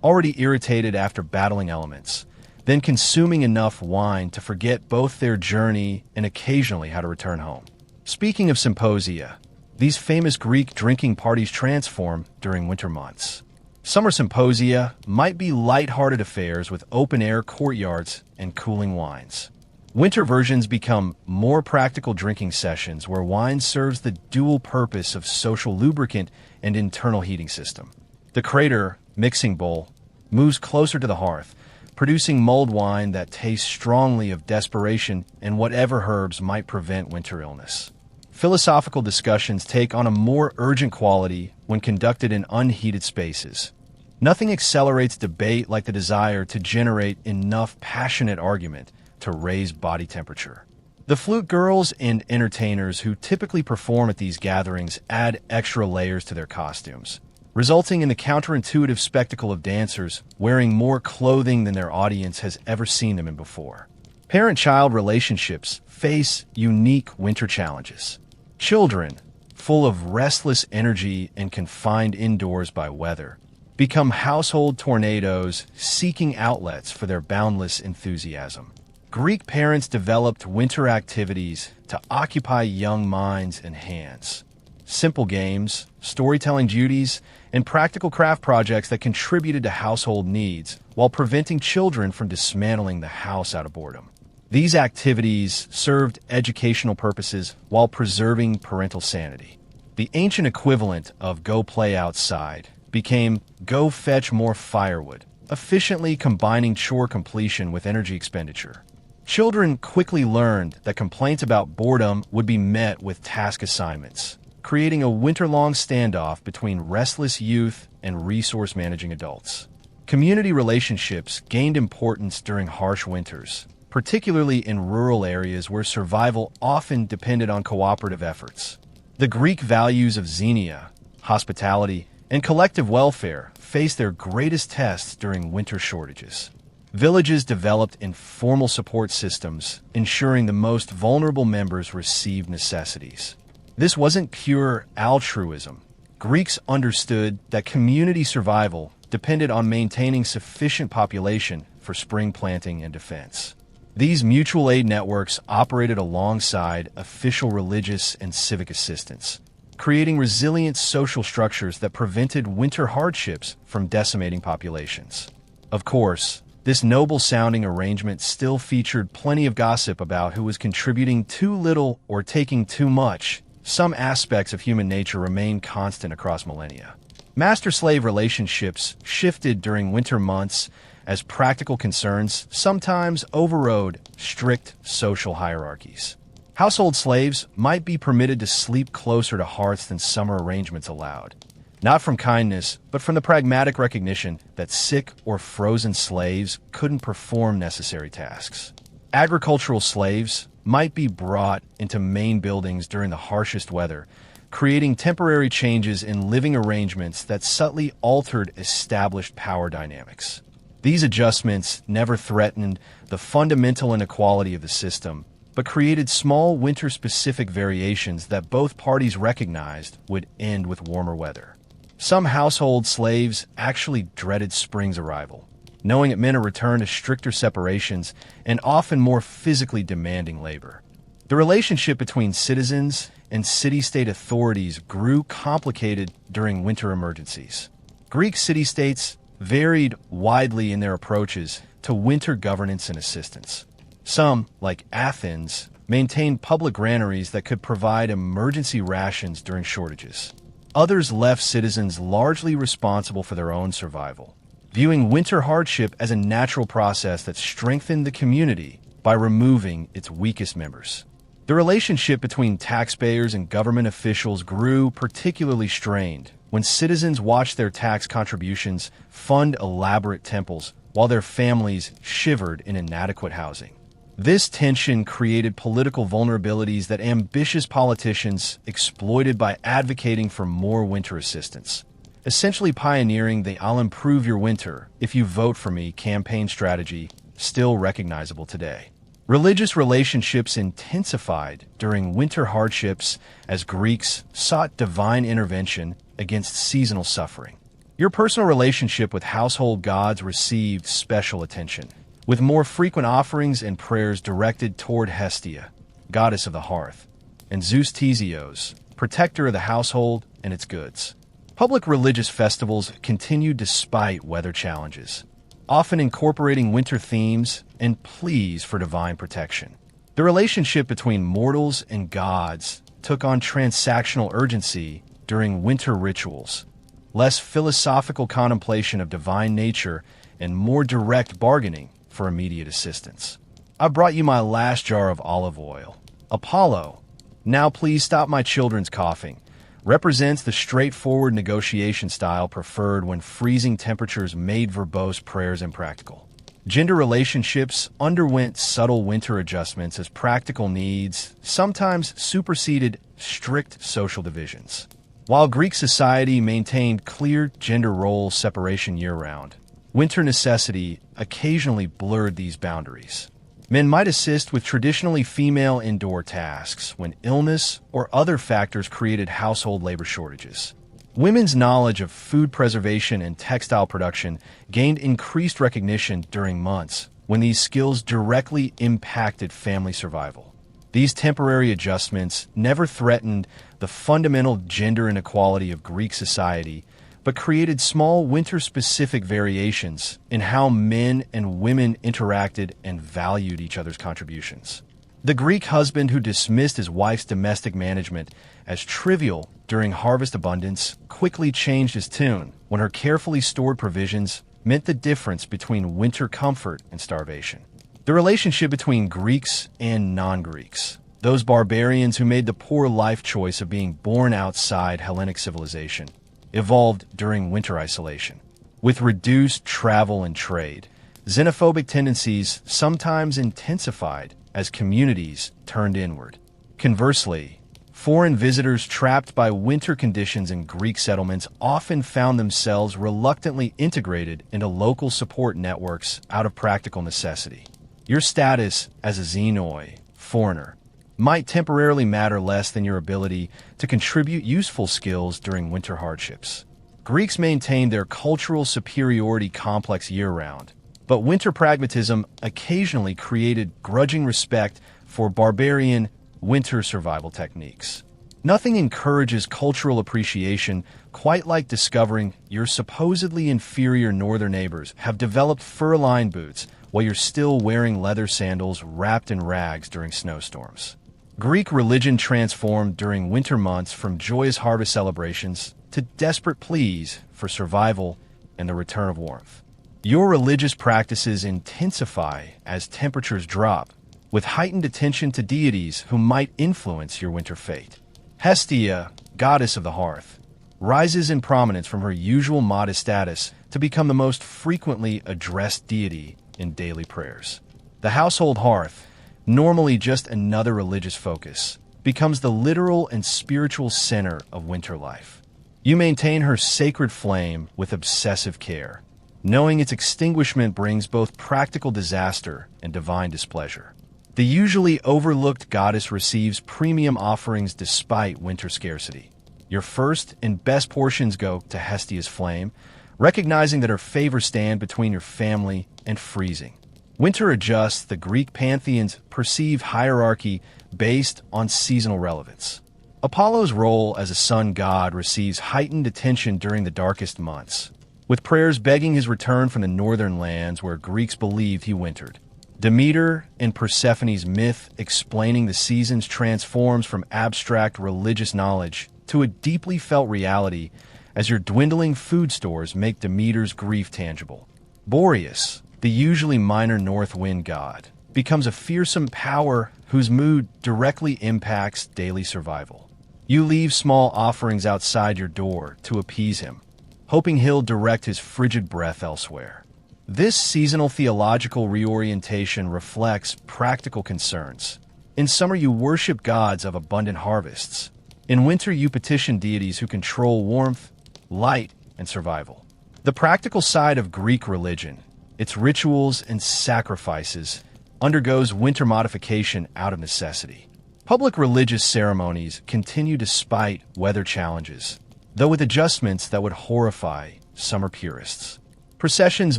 [SPEAKER 1] already irritated after battling elements, then consuming enough wine to forget both their journey and occasionally how to return home. Speaking of symposia, these famous Greek drinking parties transform during winter months. Summer symposia might be light-hearted affairs with open-air courtyards and cooling wines. Winter versions become more practical drinking sessions where wine serves the dual purpose of social lubricant and internal heating system. The crater, mixing bowl, moves closer to the hearth, producing mulled wine that tastes strongly of desperation and whatever herbs might prevent winter illness. Philosophical discussions take on a more urgent quality when conducted in unheated spaces. Nothing accelerates debate like the desire to generate enough passionate argument to raise body temperature. The flute girls and entertainers who typically perform at these gatherings add extra layers to their costumes, resulting in the counterintuitive spectacle of dancers wearing more clothing than their audience has ever seen them in before. Parent-child relationships face unique winter challenges. Children, full of restless energy and confined indoors by weather, become household tornadoes seeking outlets for their boundless enthusiasm. Greek parents developed winter activities to occupy young minds and hands. Simple games, storytelling duties, and practical craft projects that contributed to household needs while preventing children from dismantling the house out of boredom. These activities served educational purposes while preserving parental sanity. The ancient equivalent of "go play outside" became "go fetch more firewood," efficiently combining chore completion with energy expenditure. Children quickly learned that complaints about boredom would be met with task assignments, creating a winter-long standoff between restless youth and resource-managing adults. Community relationships gained importance during harsh winters, particularly in rural areas where survival often depended on cooperative efforts. The Greek values of xenia, hospitality, and collective welfare faced their greatest tests during winter shortages. Villages developed informal support systems, ensuring the most vulnerable members received necessities. This wasn't pure altruism. Greeks understood that community survival depended on maintaining sufficient population for spring planting and defense. These mutual aid networks operated alongside official religious and civic assistance, creating resilient social structures that prevented winter hardships from decimating populations. Of course, this noble-sounding arrangement still featured plenty of gossip about who was contributing too little or taking too much. Some aspects of human nature remain constant across millennia. Master-slave relationships shifted during winter months as practical concerns sometimes overrode strict social hierarchies. Household slaves might be permitted to sleep closer to hearths than summer arrangements allowed, not from kindness, but from the pragmatic recognition that sick or frozen slaves couldn't perform necessary tasks. Agricultural slaves might be brought into main buildings during the harshest weather, creating temporary changes in living arrangements that subtly altered established power dynamics. These adjustments never threatened the fundamental inequality of the system, but created small winter-specific variations that both parties recognized would end with warmer weather. Some household slaves actually dreaded spring's arrival, knowing it meant a return to stricter separations and often more physically demanding labor. The relationship between citizens and city-state authorities grew complicated during winter emergencies. Greek city-states varied widely in their approaches to winter governance and assistance. Some, like Athens, maintained public granaries that could provide emergency rations during shortages. Others left citizens largely responsible for their own survival, viewing winter hardship as a natural process that strengthened the community by removing its weakest members. The relationship between taxpayers and government officials grew particularly strained when citizens watched their tax contributions fund elaborate temples while their families shivered in inadequate housing. This tension created political vulnerabilities that ambitious politicians exploited by advocating for more winter assistance, essentially pioneering the "I'll improve your winter if you vote for me" campaign strategy, still recognizable today. Religious relationships intensified during winter hardships as Greeks sought divine intervention against seasonal suffering. Your personal relationship with household gods received special attention, with more frequent offerings and prayers directed toward Hestia, goddess of the hearth, and Zeus Theseus, protector of the household and its goods. Public religious festivals continued despite weather challenges, often incorporating winter themes and pleas for divine protection. The relationship between mortals and gods took on transactional urgency during winter rituals. less philosophical contemplation of divine nature, and more direct bargaining for immediate assistance. I brought you my last jar of olive oil. Apollo, now please stop my children's coughing, represents the straightforward negotiation style preferred when freezing temperatures made verbose prayers impractical. Gender relationships underwent subtle winter adjustments as practical needs sometimes superseded strict social divisions. While Greek society maintained clear gender role separation year-round, winter necessity occasionally blurred these boundaries. Men might assist with traditionally female indoor tasks when illness or other factors created household labor shortages. Women's knowledge of food preservation and textile production gained increased recognition during months when these skills directly impacted family survival. These temporary adjustments never threatened the fundamental gender inequality of Greek society, but created small winter-specific variations in how men and women interacted and valued each other's contributions. The Greek husband who dismissed his wife's domestic management as trivial during harvest abundance quickly changed his tune when her carefully stored provisions meant the difference between winter comfort and starvation. The relationship between Greeks and non-Greeks, those barbarians who made the poor life choice of being born outside Hellenic civilization, evolved during winter isolation. With reduced travel and trade, xenophobic tendencies sometimes intensified as communities turned inward. Conversely, foreign visitors trapped by winter conditions in Greek settlements often found themselves reluctantly integrated into local support networks out of practical necessity. Your status as a xenoi, foreigner, might temporarily matter less than your ability to contribute useful skills during winter hardships. Greeks maintained their cultural superiority complex year-round, but winter pragmatism occasionally created grudging respect for barbarian winter survival techniques. Nothing encourages cultural appreciation quite like discovering your supposedly inferior northern neighbors have developed fur-lined boots while you're still wearing leather sandals wrapped in rags during snowstorms. Greek religion transformed during winter months from joyous harvest celebrations to desperate pleas for survival and the return of warmth. Your religious practices intensify as temperatures drop, with heightened attention to deities who might influence your winter fate. Hestia, goddess of the hearth, rises in prominence from her usual modest status to become the most frequently addressed deity in daily prayers. The household hearth, normally just another religious focus, becomes the literal and spiritual center of winter life. You maintain her sacred flame with obsessive care, knowing its extinguishment brings both practical disaster and divine displeasure. The usually overlooked goddess receives premium offerings despite winter scarcity. Your first and best portions go to Hestia's flame, recognizing that her favors stand between your family and freezing. Winter adjusts the Greek pantheon's perceived hierarchy based on seasonal relevance. Apollo's role as a sun god receives heightened attention during the darkest months, with prayers begging his return from the northern lands where Greeks believed he wintered. Demeter and Persephone's myth explaining the seasons transforms from abstract religious knowledge to a deeply felt reality as your dwindling food stores make Demeter's grief tangible. Boreas, the usually minor north wind god, becomes a fearsome power whose mood directly impacts daily survival. You leave small offerings outside your door to appease him, hoping he'll direct his frigid breath elsewhere. This seasonal theological reorientation reflects practical concerns. In summer, you worship gods of abundant harvests. In winter, you petition deities who control warmth, light, and survival. The practical side of Greek religion, its rituals and sacrifices, undergoes winter modification out of necessity. Public religious ceremonies continue despite weather challenges, though with adjustments that would horrify summer purists. Processions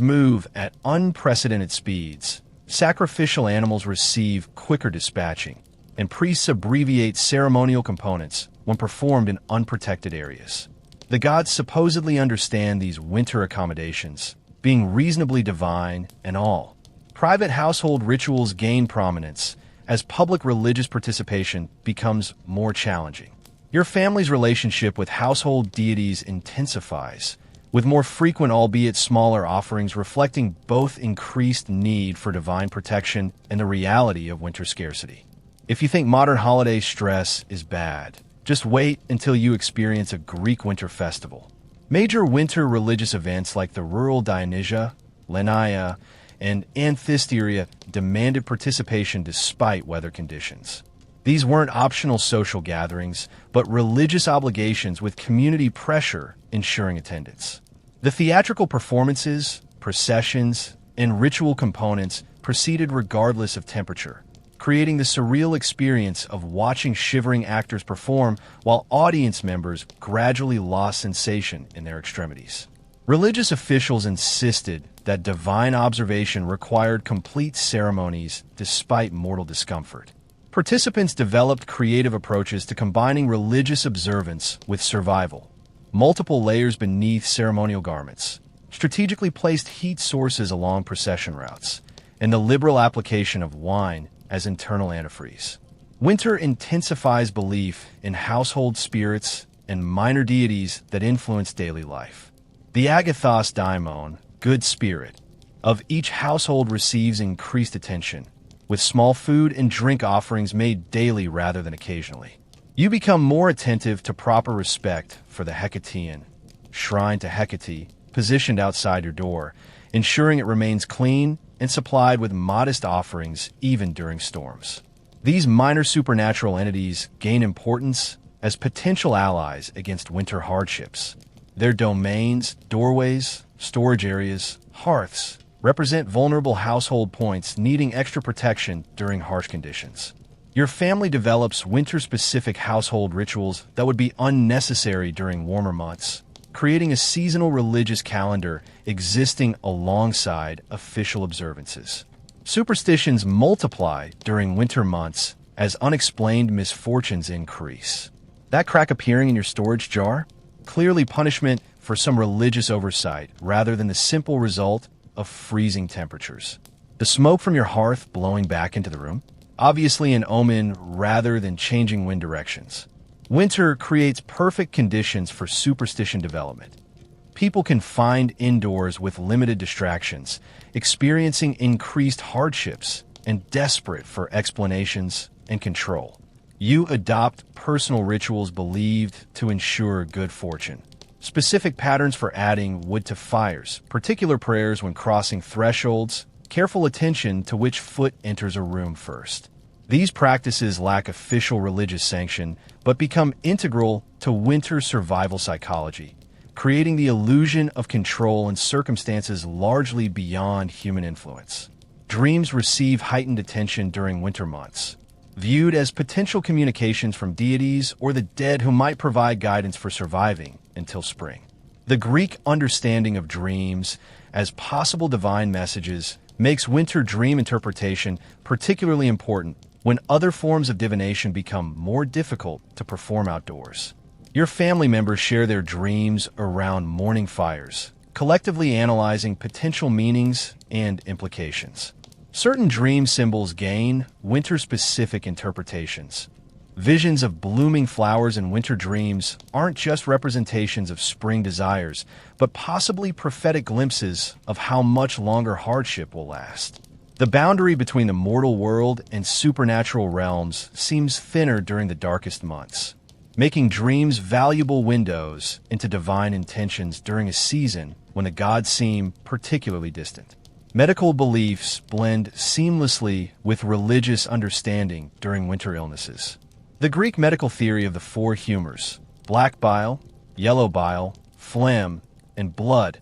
[SPEAKER 1] move at unprecedented speeds, sacrificial animals receive quicker dispatching, and priests abbreviate ceremonial components when performed in unprotected areas. The gods supposedly understand these winter accommodations, being reasonably divine and all. Private household rituals gain prominence as public religious participation becomes more challenging. Your family's relationship with household deities intensifies, with more frequent albeit smaller offerings reflecting both increased need for divine protection and the reality of winter scarcity. If you think modern holiday stress is bad, just wait until you experience a Greek winter festival. Major winter religious events like the rural Dionysia, Lenia, and Anthesteria demanded participation despite weather conditions. These weren't optional social gatherings, but religious obligations with community pressure ensuring attendance. The theatrical performances, processions, and ritual components proceeded regardless of temperature, creating the surreal experience of watching shivering actors perform while audience members gradually lost sensation in their extremities. Religious officials insisted that divine observation required complete ceremonies despite mortal discomfort. Participants developed creative approaches to combining religious observance with survival. Multiple layers beneath ceremonial garments, strategically placed heat sources along procession routes, and the liberal application of wine as internal antifreeze. Winter intensifies belief in household spirits and minor deities that influence daily life. The agathos daimon, good spirit, of each household receives increased attention, with small food and drink offerings made daily rather than occasionally. You become more attentive to proper respect for the Hecatean, shrine to Hecate, positioned outside your door, ensuring it remains clean and supplied with modest offerings even during storms. These minor supernatural entities gain importance as potential allies against winter hardships. Their domains, doorways, storage areas, hearths represent vulnerable household points needing extra protection during harsh conditions. Your family develops winter-specific household rituals that would be unnecessary during warmer months, creating a seasonal religious calendar existing alongside official observances. Superstitions multiply during winter months as unexplained misfortunes increase. That crack appearing in your storage jar? Clearly punishment for some religious oversight rather than the simple result of freezing temperatures. The smoke from your hearth blowing back into the room? Obviously an omen rather than changing wind directions. Winter creates perfect conditions for superstition development. People confined indoors with limited distractions, experiencing increased hardships and desperate for explanations and control. You adopt personal rituals believed to ensure good fortune. Specific patterns for adding wood to fires, particular prayers when crossing thresholds, careful attention to which foot enters a room first. These practices lack official religious sanction, but become integral to winter survival psychology, creating the illusion of control in circumstances largely beyond human influence. Dreams receive heightened attention during winter months, viewed as potential communications from deities or the dead who might provide guidance for surviving until spring. The Greek understanding of dreams as possible divine messages makes winter dream interpretation particularly important when other forms of divination become more difficult to perform outdoors. Your family members share their dreams around morning fires, collectively analyzing potential meanings and implications. Certain dream symbols gain winter-specific interpretations. Visions of blooming flowers in winter dreams aren't just representations of spring desires, but possibly prophetic glimpses of how much longer hardship will last. The boundary between the mortal world and supernatural realms seems thinner during the darkest months, making dreams valuable windows into divine intentions during a season when the gods seem particularly distant. Medical beliefs blend seamlessly with religious understanding during winter illnesses. The Greek medical theory of the four humors, black bile, yellow bile, phlegm, and blood,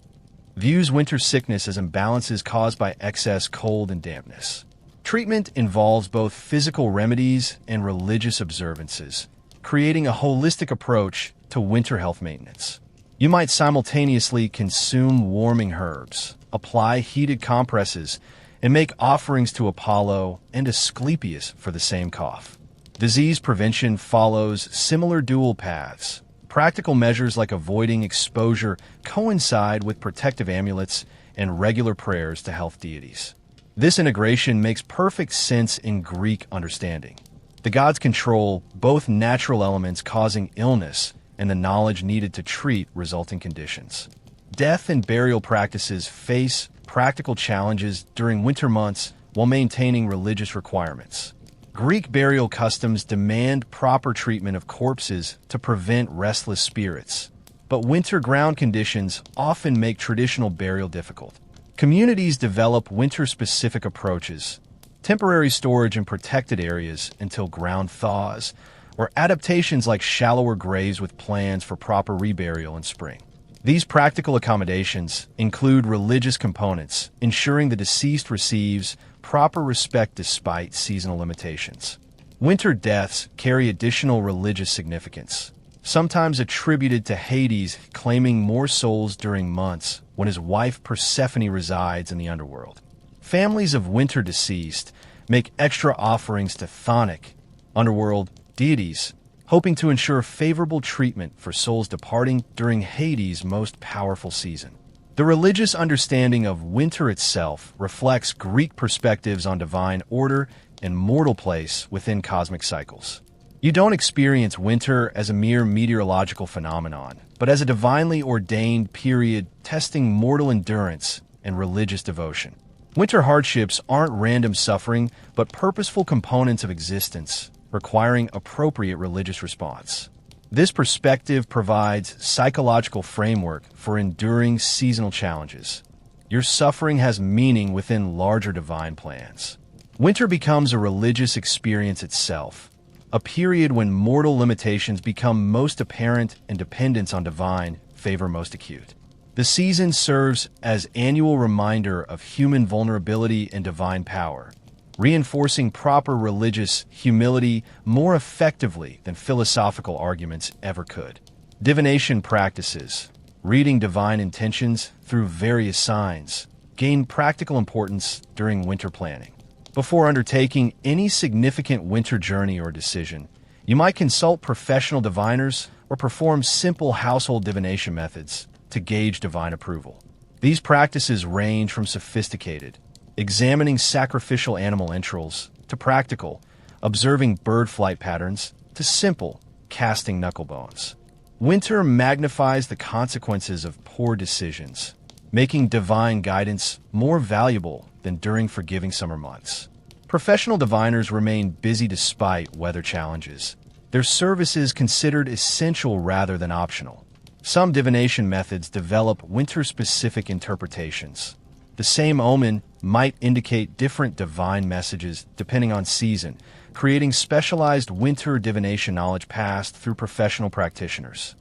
[SPEAKER 1] views winter sickness as imbalances caused by excess cold and dampness. Treatment involves both physical remedies and religious observances, creating a holistic approach to winter health maintenance. You might simultaneously consume warming herbs, apply heated compresses, and make offerings to Apollo and Asclepius for the same cough. Disease prevention follows similar dual paths. Practical measures like avoiding exposure coincide with protective amulets and regular prayers to health deities. This integration makes perfect sense in Greek understanding. The gods control both natural elements causing illness and the knowledge needed to treat resulting conditions. Death and burial practices face practical challenges during winter months while maintaining religious requirements. Greek burial customs demand proper treatment of corpses to prevent restless spirits, but winter ground conditions often make traditional burial difficult. Communities develop winter-specific approaches, temporary storage in protected areas until ground thaws, or adaptations like shallower graves with plans for proper reburial in spring. These practical accommodations include religious components, ensuring the deceased receives proper respect despite seasonal limitations. Winter deaths carry additional religious significance, sometimes attributed to Hades claiming more souls during months when his wife Persephone resides in the underworld. Families of winter deceased make extra offerings to chthonic, underworld deities, hoping to ensure favorable treatment for souls departing during Hades' most powerful season. The religious understanding of winter itself reflects Greek perspectives on divine order and mortal place within cosmic cycles. You don't experience winter as a mere meteorological phenomenon, but as a divinely ordained period testing mortal endurance and religious devotion. Winter hardships aren't random suffering, but purposeful components of existence, requiring appropriate religious response. This perspective provides psychological framework for enduring seasonal challenges. Your suffering has meaning within larger divine plans. Winter becomes a religious experience itself, a period when mortal limitations become most apparent and dependence on divine favor most acute. The season serves as annual reminder of human vulnerability and divine power, reinforcing proper religious humility more effectively than philosophical arguments ever could. Divination practices, reading divine intentions through various signs, gain practical importance during winter planning. Before undertaking any significant winter journey or decision, you might consult professional diviners or perform simple household divination methods to gauge divine approval. These practices range from sophisticated, examining sacrificial animal entrails, to practical, observing bird flight patterns, to simple, casting knuckle bones. Winter magnifies the consequences of poor decisions, making divine guidance more valuable than during forgiving summer months. Professional diviners remain busy despite weather challenges, their services considered essential rather than optional. Some divination methods develop winter-specific interpretations. The same omen might indicate different divine messages depending on season, creating specialized winter divination knowledge passed through professional practitioners.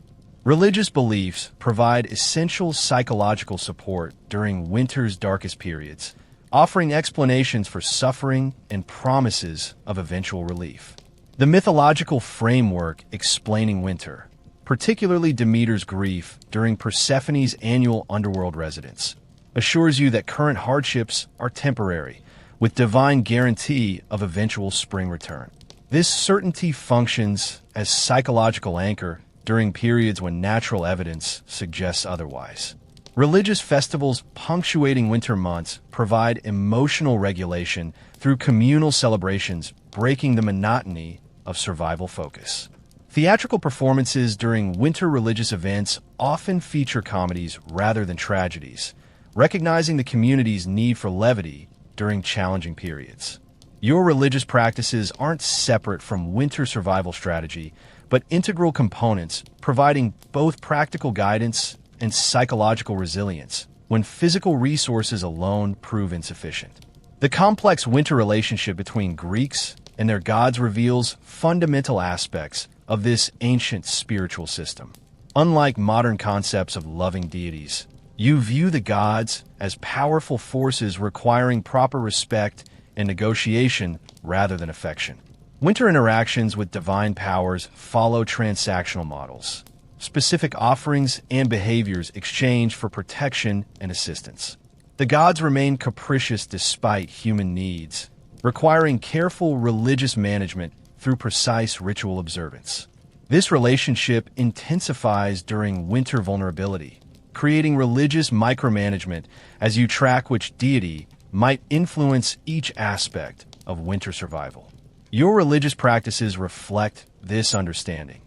[SPEAKER 1] Religious beliefs provide essential psychological support during winter's darkest periods, offering explanations for suffering and promises of eventual relief. The mythological framework explaining winter, particularly Demeter's grief during Persephone's annual underworld residence, assures you that current hardships are temporary, with divine guarantee of eventual spring return. This certainty functions as psychological anchor during periods when natural evidence suggests otherwise. Religious festivals punctuating winter months provide emotional regulation through communal celebrations, breaking the monotony of survival focus. Theatrical performances during winter religious events often feature comedies rather than tragedies, recognizing the community's need for levity during challenging periods. Your religious practices aren't separate from winter survival strategy, but integral components, providing both practical guidance and psychological resilience when physical resources alone prove insufficient. The complex winter relationship between Greeks and their gods reveals fundamental aspects of this ancient spiritual system. Unlike modern concepts of loving deities, you view the gods as powerful forces requiring proper respect and negotiation rather than affection. Winter interactions with divine powers follow transactional models, specific offerings and behaviors exchanged for protection and assistance. The gods remain capricious despite human needs, requiring careful religious management through precise ritual observance. This relationship intensifies during winter vulnerability, creating religious micromanagement as you track which deity might influence each aspect of winter survival. Your religious practices reflect this understanding.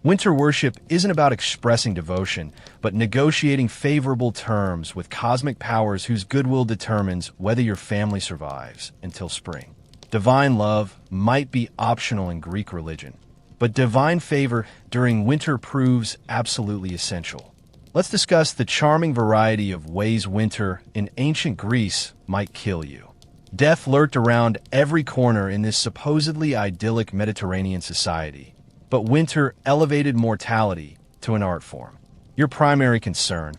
[SPEAKER 1] Winter worship isn't about expressing devotion, but negotiating favorable terms with cosmic powers whose goodwill determines whether your family survives until spring. Divine love might be optional in Greek religion, but divine favor during winter proves absolutely essential. Let's discuss the charming variety of ways winter in ancient Greece might kill you. Death lurked around every corner in this supposedly idyllic Mediterranean society, but winter elevated mortality to an art form. Your primary concern,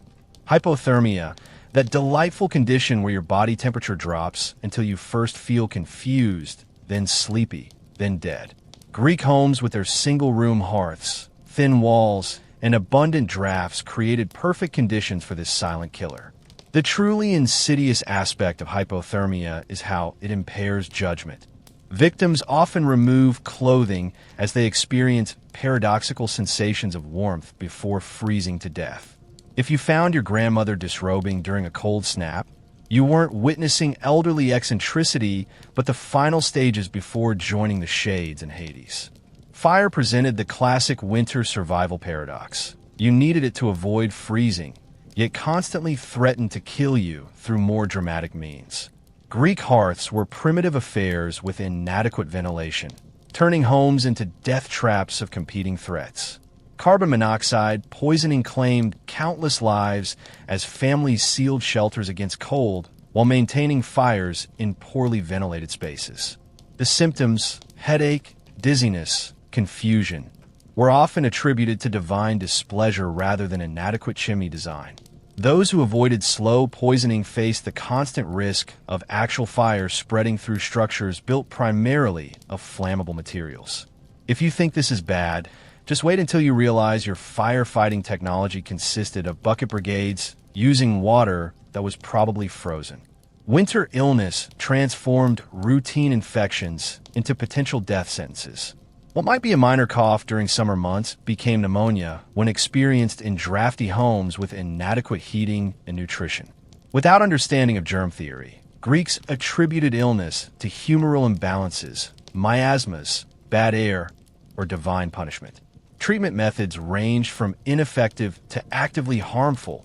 [SPEAKER 1] hypothermia, that delightful condition where your body temperature drops until you first feel confused, then sleepy, then dead. Greek homes with their single-room hearths, thin walls, and abundant drafts created perfect conditions for this silent killer. The truly insidious aspect of hypothermia is how it impairs judgment. Victims often remove clothing as they experience paradoxical sensations of warmth before freezing to death. If you found your grandmother disrobing during a cold snap, you weren't witnessing elderly eccentricity, but the final stages before joining the shades in Hades. Fire presented the classic winter survival paradox. You needed it to avoid freezing, yet constantly threatened to kill you through more dramatic means. Greek hearths were primitive affairs with inadequate ventilation, turning homes into death traps of competing threats. Carbon monoxide poisoning claimed countless lives as families sealed shelters against cold while maintaining fires in poorly ventilated spaces. The symptoms, headache, dizziness, confusion, were often attributed to divine displeasure rather than inadequate chimney design. Those who avoided slow poisoning faced the constant risk of actual fire spreading through structures built primarily of flammable materials. If you think this is bad, just wait until you realize your firefighting technology consisted of bucket brigades using water that was probably frozen. Winter illness transformed routine infections into potential death sentences. What might be a minor cough during summer months became pneumonia when experienced in drafty homes with inadequate heating and nutrition. Without understanding of germ theory, Greeks attributed illness to humoral imbalances, miasmas, bad air, or divine punishment. Treatment methods ranged from ineffective to actively harmful.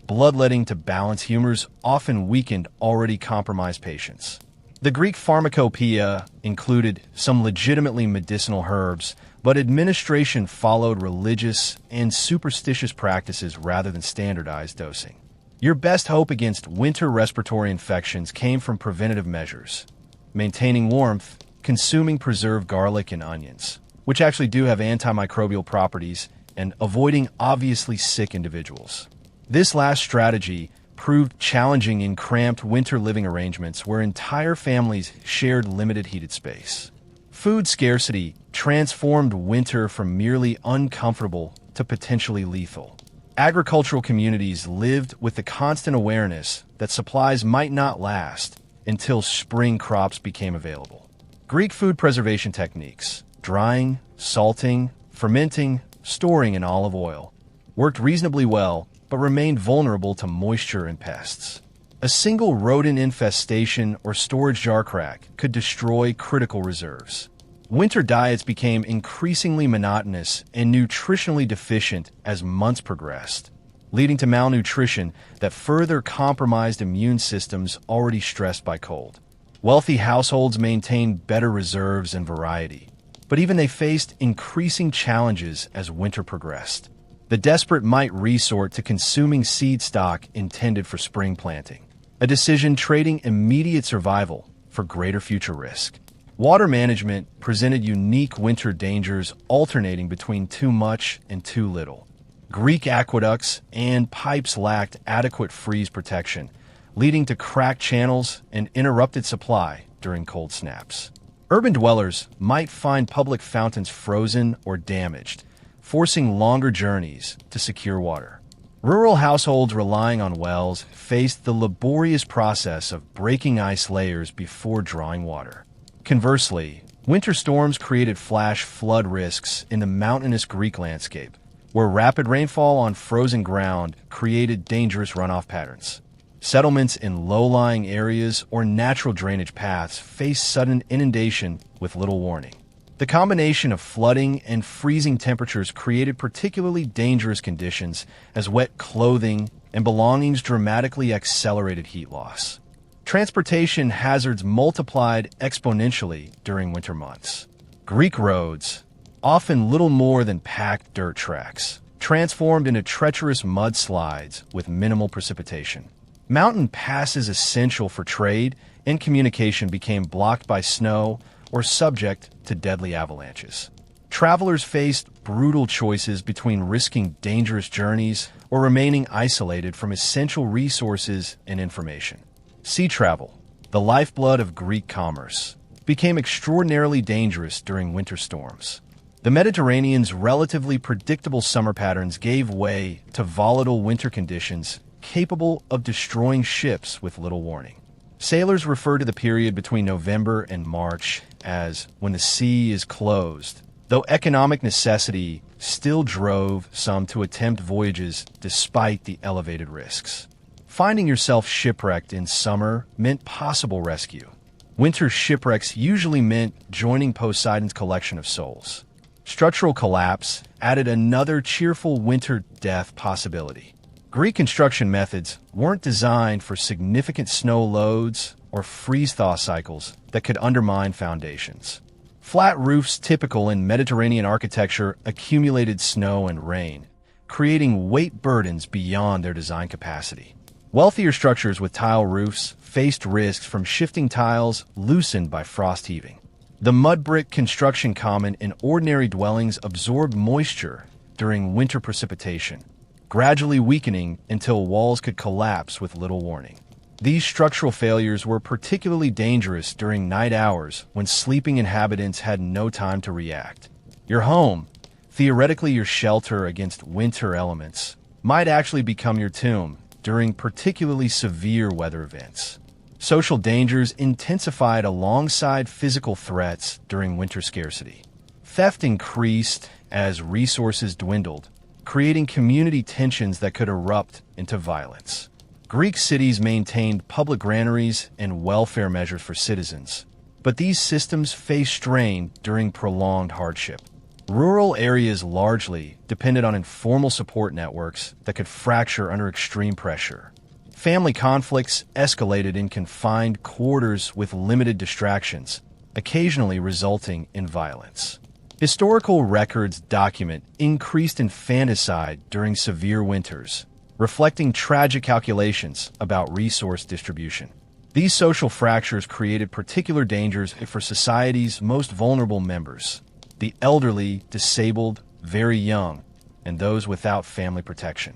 [SPEAKER 1] Bloodletting to balance humors often weakened already compromised patients. The Greek pharmacopoeia included some legitimately medicinal herbs, but administration followed religious and superstitious practices rather than standardized dosing. Your best hope against winter respiratory infections came from preventative measures: maintaining warmth, consuming preserved garlic and onions, which actually do have antimicrobial properties, and avoiding obviously sick individuals. This last strategy proved challenging in cramped winter living arrangements where entire families shared limited heated space. Food scarcity transformed winter from merely uncomfortable to potentially lethal. Agricultural communities lived with the constant awareness that supplies might not last until spring crops became available. Greek food preservation techniques, drying, salting, fermenting, storing in olive oil, worked reasonably well, but remained vulnerable to moisture and pests. A single rodent infestation or storage jar crack could destroy critical reserves. Winter diets became increasingly monotonous and nutritionally deficient as months progressed, leading to malnutrition that further compromised immune systems already stressed by cold. Wealthy households maintained better reserves and variety, but even they faced increasing challenges as winter progressed. The desperate might resort to consuming seed stock intended for spring planting, a decision trading immediate survival for greater future risk. Water management presented unique winter dangers alternating between too much and too little. Greek aqueducts and pipes lacked adequate freeze protection, leading to cracked channels and interrupted supply during cold snaps. Urban dwellers might find public fountains frozen or damaged, forcing longer journeys to secure water. Rural households relying on wells faced the laborious process of breaking ice layers before drawing water. Conversely, winter storms created flash flood risks in the mountainous Greek landscape, where rapid rainfall on frozen ground created dangerous runoff patterns. Settlements in low-lying areas or natural drainage paths face sudden inundation with little warning. The combination of flooding and freezing temperatures created particularly dangerous conditions as wet clothing and belongings dramatically accelerated heat loss. Transportation hazards multiplied exponentially during winter months. Greek roads, often little more than packed dirt tracks, transformed into treacherous mudslides with minimal precipitation. Mountain passes essential for trade and communication became blocked by snow or subject to deadly avalanches. Travelers faced brutal choices between risking dangerous journeys or remaining isolated from essential resources and information. Sea travel, the lifeblood of Greek commerce, became extraordinarily dangerous during winter storms. The Mediterranean's relatively predictable summer patterns gave way to volatile winter conditions capable of destroying ships with little warning. Sailors refer to the period between November and March as when the sea is closed, though economic necessity still drove some to attempt voyages despite the elevated risks. Finding yourself shipwrecked in summer meant possible rescue. Winter shipwrecks usually meant joining Poseidon's collection of souls. Structural collapse added another cheerful winter death possibility. Greek construction methods weren't designed for significant snow loads or freeze-thaw cycles that could undermine foundations. Flat roofs typical in Mediterranean architecture accumulated snow and rain, creating weight burdens beyond their design capacity. Wealthier structures with tile roofs faced risks from shifting tiles loosened by frost heaving. The mud brick construction common in ordinary dwellings absorbed moisture during winter precipitation, gradually weakening until walls could collapse with little warning. These structural failures were particularly dangerous during night hours when sleeping inhabitants had no time to react. Your home, theoretically your shelter against winter elements, might actually become your tomb during particularly severe weather events. Social dangers intensified alongside physical threats during winter scarcity. Theft increased as resources dwindled, creating community tensions that could erupt into violence. Greek cities maintained public granaries and welfare measures for citizens, but these systems faced strain during prolonged hardship. Rural areas largely depended on informal support networks that could fracture under extreme pressure. Family conflicts escalated in confined quarters with limited distractions, occasionally resulting in violence. Historical records document increased infanticide during severe winters, reflecting tragic calculations about resource distribution. These social fractures created particular dangers for society's most vulnerable members: the elderly, disabled, very young, and those without family protection.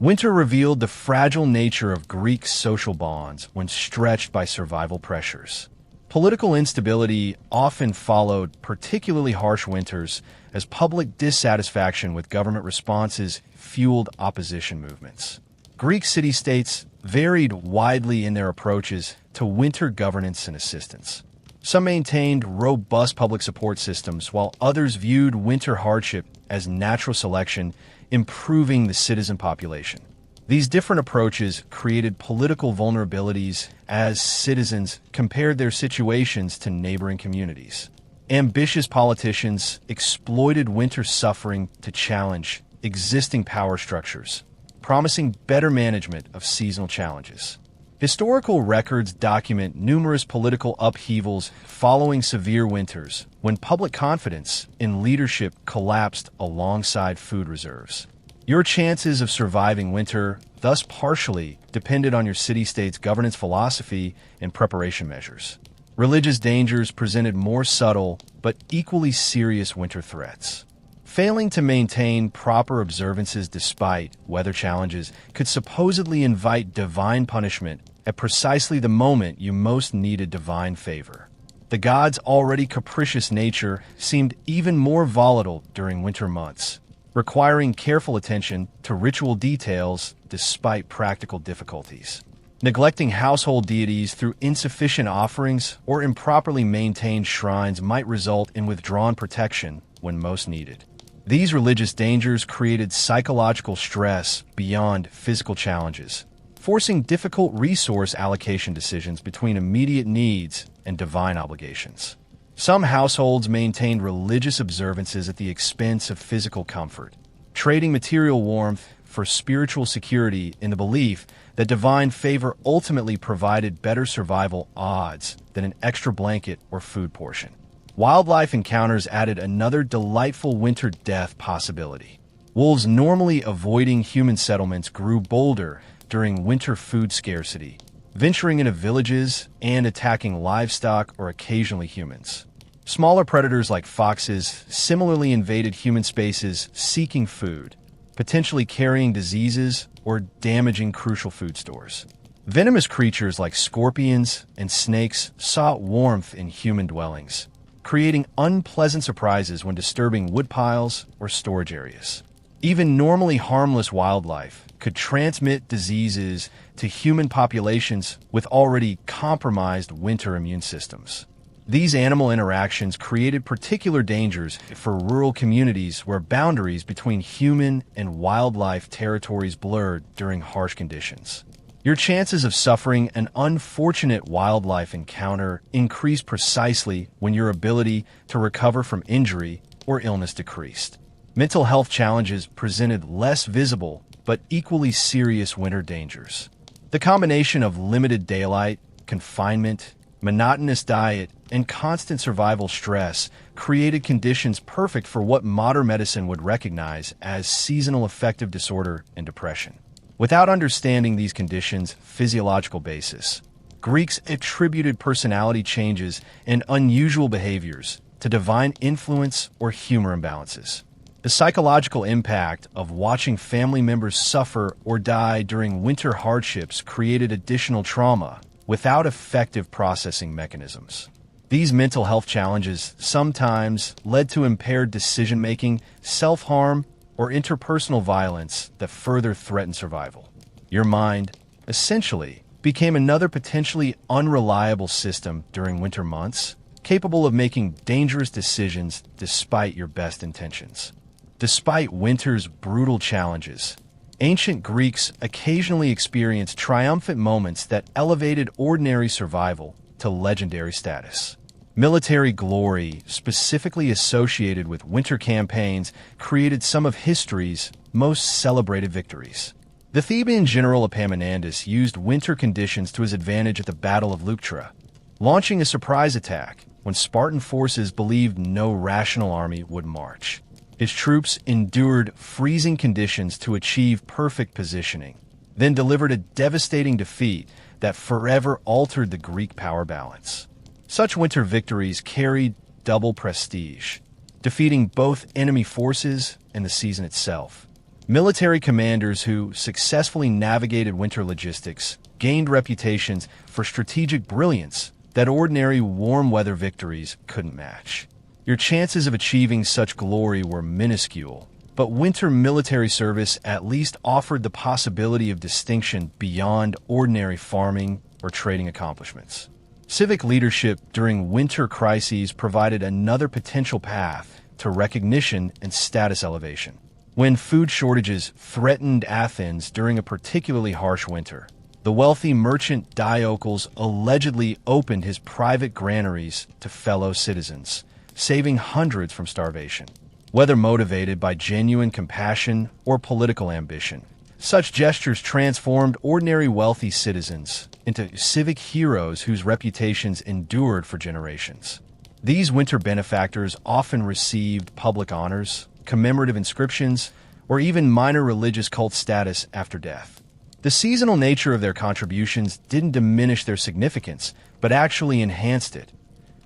[SPEAKER 1] Winter revealed the fragile nature of Greek social bonds when stretched by survival pressures. Political instability often followed particularly harsh winters as public dissatisfaction with government responses fueled opposition movements. Greek city-states varied widely in their approaches to winter governance and assistance. Some maintained robust public support systems, while others viewed winter hardship as natural selection, improving the citizen population. These different approaches created political vulnerabilities as citizens compared their situations to neighboring communities. Ambitious politicians exploited winter suffering to challenge existing power structures, promising better management of seasonal challenges. Historical records document numerous political upheavals following severe winters when public confidence in leadership collapsed alongside food reserves. Your chances of surviving winter thus partially depended on your city-state's governance philosophy and preparation measures. Religious dangers presented more subtle but equally serious winter threats. Failing to maintain proper observances despite weather challenges could supposedly invite divine punishment at precisely the moment you most needed divine favor. The gods' already capricious nature seemed even more volatile during winter months, requiring careful attention to ritual details despite practical difficulties. Neglecting household deities through insufficient offerings or improperly maintained shrines might result in withdrawn protection when most needed. These religious dangers created psychological stress beyond physical challenges. forcing difficult resource allocation decisions between immediate needs and divine obligations. Some households maintained religious observances at the expense of physical comfort, trading material warmth for spiritual security in the belief that divine favor ultimately provided better survival odds than an extra blanket or food portion. Wildlife encounters added another delightful winter death possibility. Wolves, normally avoiding human settlements, grew bolder during winter food scarcity, venturing into villages and attacking livestock or occasionally humans. Smaller predators like foxes similarly invaded human spaces seeking food, potentially carrying diseases or damaging crucial food stores. Venomous creatures like scorpions and snakes sought warmth in human dwellings, creating unpleasant surprises when disturbing woodpiles or storage areas. Even normally harmless wildlife could transmit diseases to human populations with already compromised winter immune systems. These animal interactions created particular dangers for rural communities where boundaries between human and wildlife territories blurred during harsh conditions. Your chances of suffering an unfortunate wildlife encounter increase precisely when your ability to recover from injury or illness decreased. Mental health challenges presented less visible but equally serious winter dangers. The combination of limited daylight, confinement, monotonous diet, and constant survival stress created conditions perfect for what modern medicine would recognize as seasonal affective disorder and depression. Without understanding these conditions' physiological basis, Greeks attributed personality changes and unusual behaviors to divine influence or humor imbalances. The psychological impact of watching family members suffer or die during winter hardships created additional trauma without effective processing mechanisms. These mental health challenges sometimes led to impaired decision-making, self-harm, or interpersonal violence that further threatened survival. Your mind, essentially, became another potentially unreliable system during winter months, capable of making dangerous decisions despite your best intentions. Despite winter's brutal challenges, ancient Greeks occasionally experienced triumphant moments that elevated ordinary survival to legendary status. Military glory, specifically associated with winter campaigns, created some of history's most celebrated victories. The Theban general Epaminondas used winter conditions to his advantage at the Battle of Leuctra, launching a surprise attack when Spartan forces believed no rational army would march. His troops endured freezing conditions to achieve perfect positioning, then delivered a devastating defeat that forever altered the Greek power balance. Such winter victories carried double prestige, defeating both enemy forces and the season itself. Military commanders who successfully navigated winter logistics gained reputations for strategic brilliance that ordinary warm-weather victories couldn't match. Your chances of achieving such glory were minuscule, but winter military service at least offered the possibility of distinction beyond ordinary farming or trading accomplishments. Civic leadership during winter crises provided another potential path to recognition and status elevation. When food shortages threatened Athens during a particularly harsh winter, the wealthy merchant Diocles allegedly opened his private granaries to fellow citizens, saving hundreds from starvation. Whether motivated by genuine compassion or political ambition, such gestures transformed ordinary wealthy citizens into civic heroes whose reputations endured for generations. These winter benefactors often received public honors, commemorative inscriptions, or even minor religious cult status after death. The seasonal nature of their contributions didn't diminish their significance, but actually enhanced it.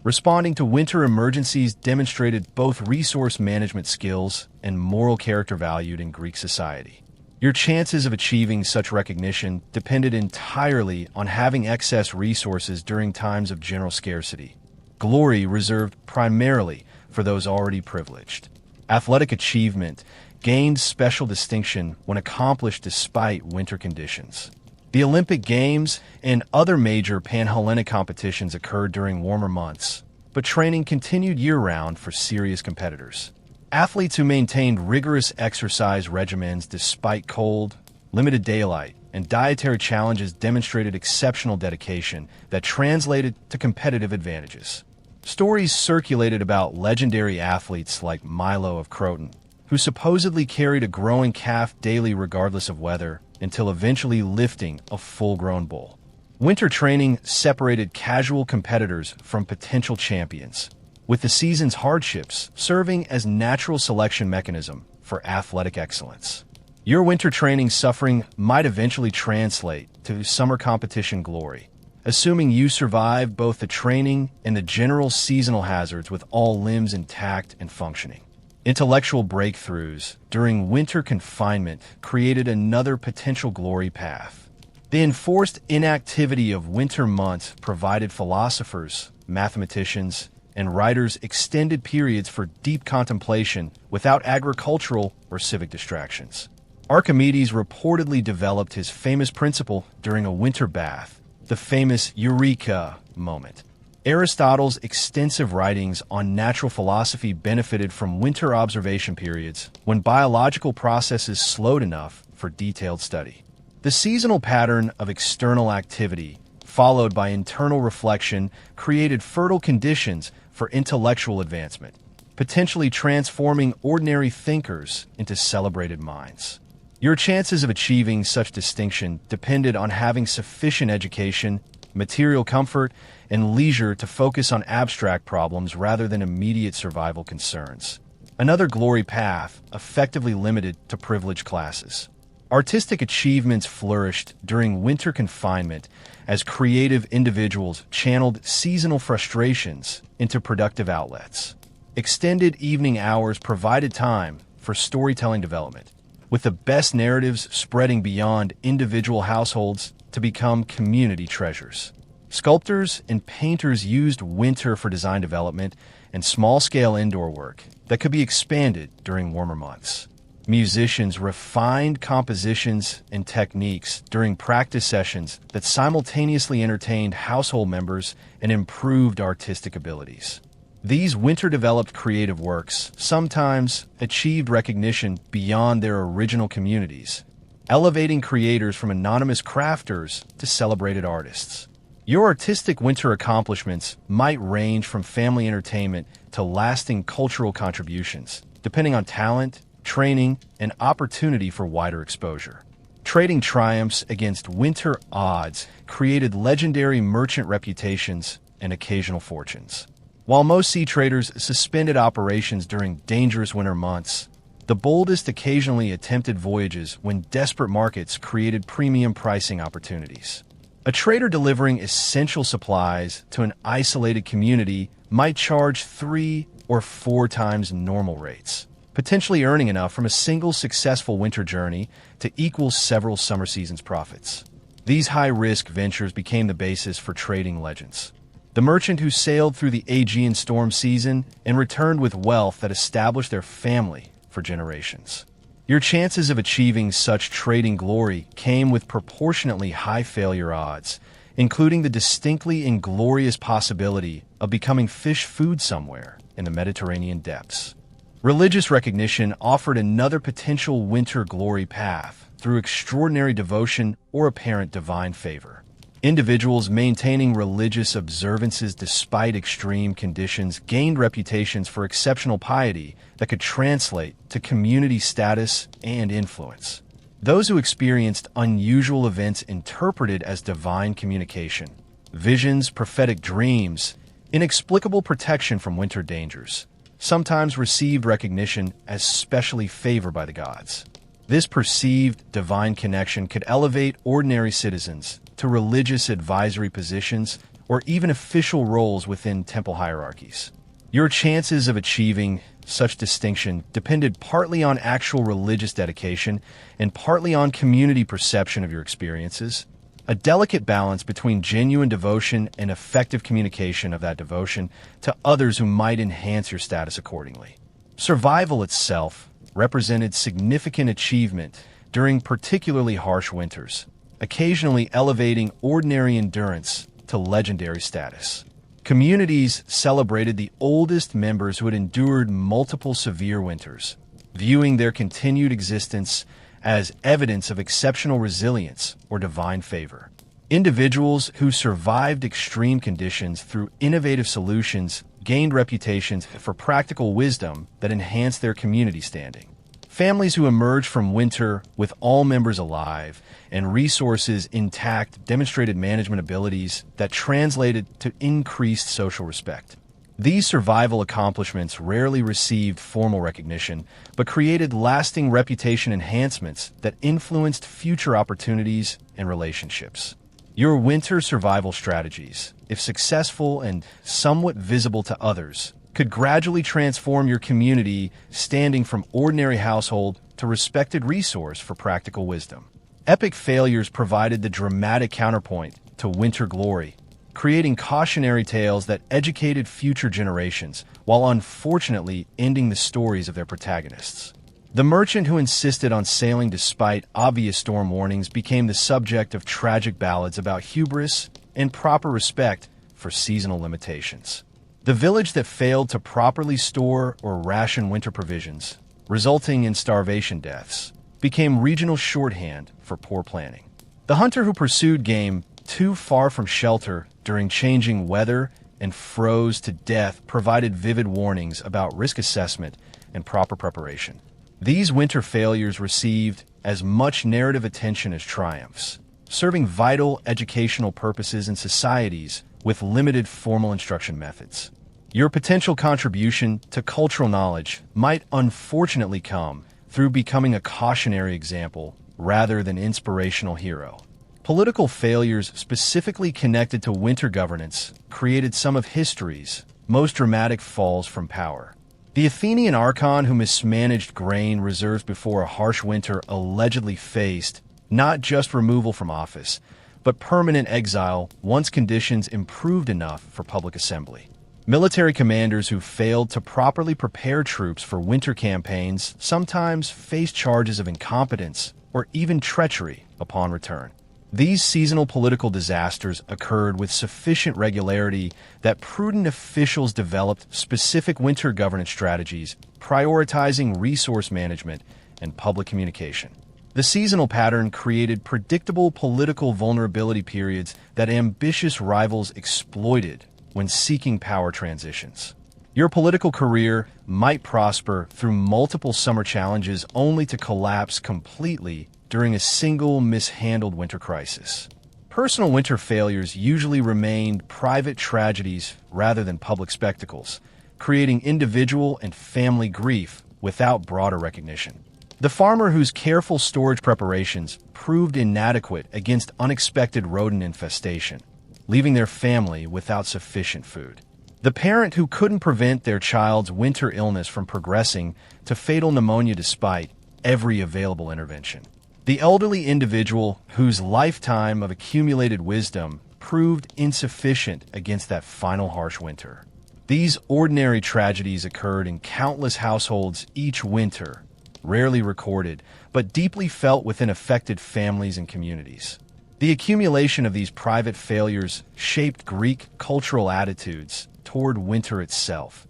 [SPEAKER 1] Responding to winter emergencies demonstrated both resource management skills and moral character valued in Greek society. Your chances of achieving such recognition depended entirely on having excess resources during times of general scarcity, glory reserved primarily for those already privileged. Athletic achievement gained special distinction when accomplished despite winter conditions. The Olympic Games and other major Pan-Hellenic competitions occurred during warmer months, but training continued year-round for serious competitors. Athletes who maintained rigorous exercise regimens despite cold, limited daylight, and dietary challenges demonstrated exceptional dedication that translated to competitive advantages. Stories circulated about legendary athletes like Milo of Croton, who supposedly carried a growing calf daily regardless of weather until eventually lifting a full-grown bull. Winter training separated casual competitors from potential champions, with the season's hardships serving as natural selection mechanism for athletic excellence. Your winter training suffering might eventually translate to summer competition glory, assuming you survived both the training and the general seasonal hazards with all limbs intact and functioning. Intellectual breakthroughs during winter confinement created another potential glory path. The enforced inactivity of winter months provided philosophers, mathematicians, and writers extended periods for deep contemplation without agricultural or civic distractions. Archimedes reportedly developed his famous principle during a winter bath, the famous Eureka moment. Aristotle's extensive writings on natural philosophy benefited from winter observation periods when biological processes slowed enough for detailed study. The seasonal pattern of external activity, followed by internal reflection, created fertile conditions for intellectual advancement, potentially transforming ordinary thinkers into celebrated minds. Your chances of achieving such distinction depended on having sufficient education, material comfort, and leisure to focus on abstract problems rather than immediate survival concerns. Another glory path, effectively limited to privileged classes. Artistic achievements flourished during winter confinement as creative individuals channeled seasonal frustrations into productive outlets. Extended evening hours provided time for storytelling development, with the best narratives spreading beyond individual households to become community treasures. Sculptors and painters used winter for design development and small-scale indoor work that could be expanded during warmer months. Musicians refined compositions and techniques during practice sessions that simultaneously entertained household members and improved artistic abilities. These winter-developed creative works sometimes achieved recognition beyond their original communities, elevating creators from anonymous crafters to celebrated artists. Your artistic winter accomplishments might range from family entertainment to lasting cultural contributions, depending on talent, training, and opportunity for wider exposure. Trading triumphs against winter odds created legendary merchant reputations and occasional fortunes. While most sea traders suspended operations during dangerous winter months, the boldest occasionally attempted voyages when desperate markets created premium pricing opportunities. A trader delivering essential supplies to an isolated community might charge 3 or 4 times normal rates, potentially earning enough from a single successful winter journey to equal several summer seasons' profits. These high-risk ventures became the basis for trading legends. The merchant who sailed through the Aegean storm season and returned with wealth that established their family for generations. Your chances of achieving such trading glory came with proportionately high failure odds, including the distinctly inglorious possibility of becoming fish food somewhere in the Mediterranean depths. Religious recognition offered another potential winter glory path through extraordinary devotion or apparent divine favor. Individuals maintaining religious observances despite extreme conditions gained reputations for exceptional piety that could translate to community status and influence. Those who experienced unusual events interpreted as divine communication, visions, prophetic dreams, inexplicable protection from winter dangers, sometimes received recognition as specially favored by the gods. This perceived divine connection could elevate ordinary citizens to religious advisory positions or even official roles within temple hierarchies. Your chances of achieving such distinction depended partly on actual religious dedication and partly on community perception of your experiences. A delicate balance between genuine devotion and effective communication of that devotion to others who might enhance your status accordingly. Survival itself represented significant achievement during particularly harsh winters, occasionally elevating ordinary endurance to legendary status. Communities celebrated the oldest members who had endured multiple severe winters, viewing their continued existence as evidence of exceptional resilience or divine favor. Individuals who survived extreme conditions through innovative solutions gained reputations for practical wisdom that enhanced their community standing. Families who emerged from winter with all members alive and resources intact demonstrated management abilities that translated to increased social respect. These survival accomplishments rarely received formal recognition, but created lasting reputation enhancements that influenced future opportunities and relationships. Your winter survival strategies, if successful and somewhat visible to others, could gradually transform your community, standing from ordinary household to respected resource for practical wisdom. Epic failures provided the dramatic counterpoint to winter glory, creating cautionary tales that educated future generations, while unfortunately ending the stories of their protagonists. The merchant who insisted on sailing despite obvious storm warnings became the subject of tragic ballads about hubris and proper respect for seasonal limitations. The village that failed to properly store or ration winter provisions, resulting in starvation deaths, became regional shorthand for poor planning. The hunter who pursued game too far from shelter during changing weather and froze to death provided vivid warnings about risk assessment and proper preparation. These winter failures received as much narrative attention as triumphs, serving vital educational purposes in societies with limited formal instruction methods. Your potential contribution to cultural knowledge might unfortunately come through becoming a cautionary example rather than inspirational hero. Political failures specifically connected to winter governance created some of history's most dramatic falls from power. The Athenian archon who mismanaged grain reserves before a harsh winter allegedly faced not just removal from office, but permanent exile once conditions improved enough for public assembly. Military commanders who failed to properly prepare troops for winter campaigns sometimes faced charges of incompetence or even treachery upon return. These seasonal political disasters occurred with sufficient regularity that prudent officials developed specific winter governance strategies, prioritizing resource management and public communication. The seasonal pattern created predictable political vulnerability periods that ambitious rivals exploited when seeking power transitions. Your political career might prosper through multiple summer challenges only to collapse completely during a single mishandled winter crisis. Personal winter failures usually remained private tragedies rather than public spectacles, creating individual and family grief without broader recognition. The farmer whose careful storage preparations proved inadequate against unexpected rodent infestation, leaving their family without sufficient food. The parent who couldn't prevent their child's winter illness from progressing to fatal pneumonia despite every available intervention. The elderly individual whose lifetime of accumulated wisdom proved insufficient against that final harsh winter. These ordinary tragedies occurred in countless households each winter, rarely recorded, but deeply felt within affected families and communities. The accumulation of these private failures shaped Greek cultural attitudes toward winter itself.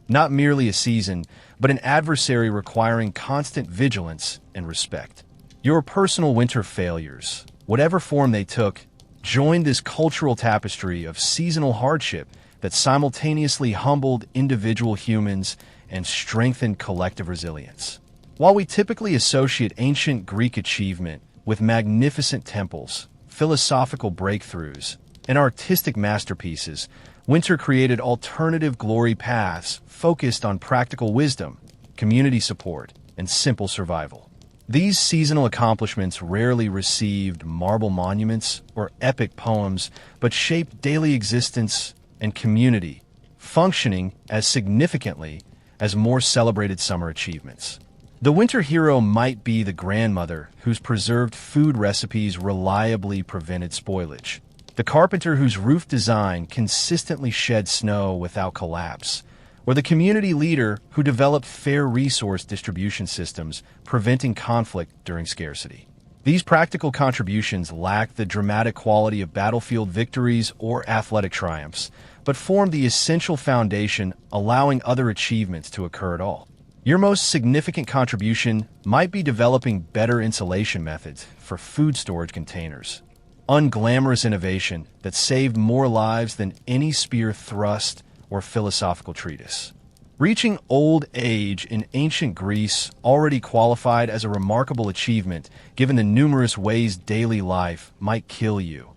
[SPEAKER 1] Not merely a season, but an adversary requiring constant vigilance and respect. Your personal winter failures, whatever form they took, joined this cultural tapestry of seasonal hardship that simultaneously humbled individual humans and strengthened collective resilience. While we typically associate ancient Greek achievement with magnificent temples, philosophical breakthroughs, and artistic masterpieces, winter created alternative glory paths focused on practical wisdom, community support, and simple survival. These seasonal accomplishments rarely received marble monuments or epic poems, but shaped daily existence and community, functioning as significantly as more celebrated summer achievements. The winter hero might be the grandmother whose preserved food recipes reliably prevented spoilage, the carpenter whose roof design consistently shed snow without collapse, or the community leader who developed fair resource distribution systems, preventing conflict during scarcity. These practical contributions lack the dramatic quality of battlefield victories or athletic triumphs, but form the essential foundation allowing other achievements to occur at all. Your most significant contribution might be developing better insulation methods for food storage containers. Unglamorous innovation that saved more lives than any spear thrust or philosophical treatise. Reaching old age in ancient Greece already qualified as a remarkable achievement given the numerous ways daily life might kill you.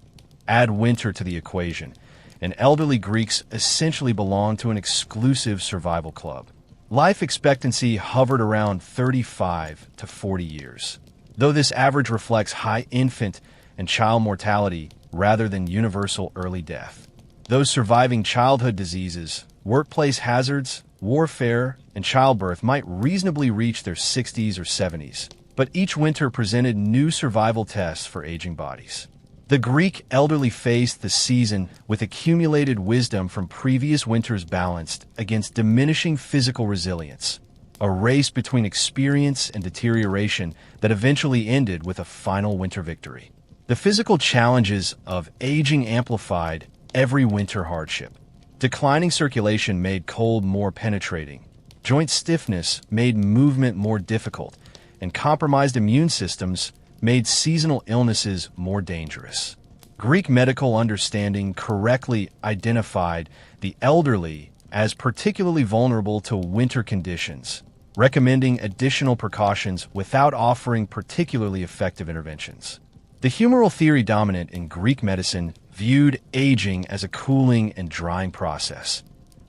[SPEAKER 1] Add winter to the equation, and elderly Greeks essentially belonged to an exclusive survival club. Life expectancy hovered around 35 to 40 years, though this average reflects high infant and child mortality rather than universal early death. Those surviving childhood diseases, workplace hazards, warfare, and childbirth might reasonably reach their 60s or 70s, but each winter presented new survival tests for aging bodies. The Greek elderly faced the season with accumulated wisdom from previous winters balanced against diminishing physical resilience, a race between experience and deterioration that eventually ended with a final winter victory. The physical challenges of aging amplified every winter hardship. Declining circulation made cold more penetrating. Joint stiffness made movement more difficult, and compromised immune systems made seasonal illnesses more dangerous. Greek medical understanding correctly identified the elderly as particularly vulnerable to winter conditions, recommending additional precautions without offering particularly effective interventions. The humoral theory dominant in Greek medicine viewed aging as a cooling and drying process,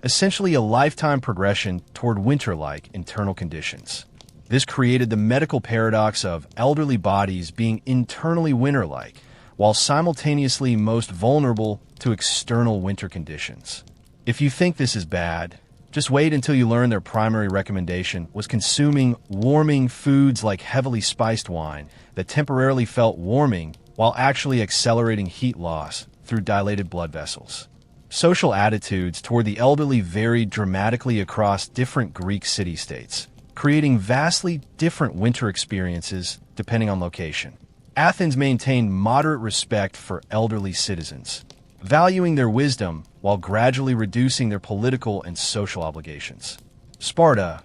[SPEAKER 1] essentially a lifetime progression toward winter-like internal conditions. This created the medical paradox of elderly bodies being internally winter-like, while simultaneously most vulnerable to external winter conditions. If you think this is bad, just wait until you learn their primary recommendation was consuming warming foods like heavily spiced wine that temporarily felt warming while actually accelerating heat loss through dilated blood vessels. Social attitudes toward the elderly varied dramatically across different Greek city-states, creating vastly different winter experiences depending on location. Athens maintained moderate respect for elderly citizens, valuing their wisdom while gradually reducing their political and social obligations. Sparta,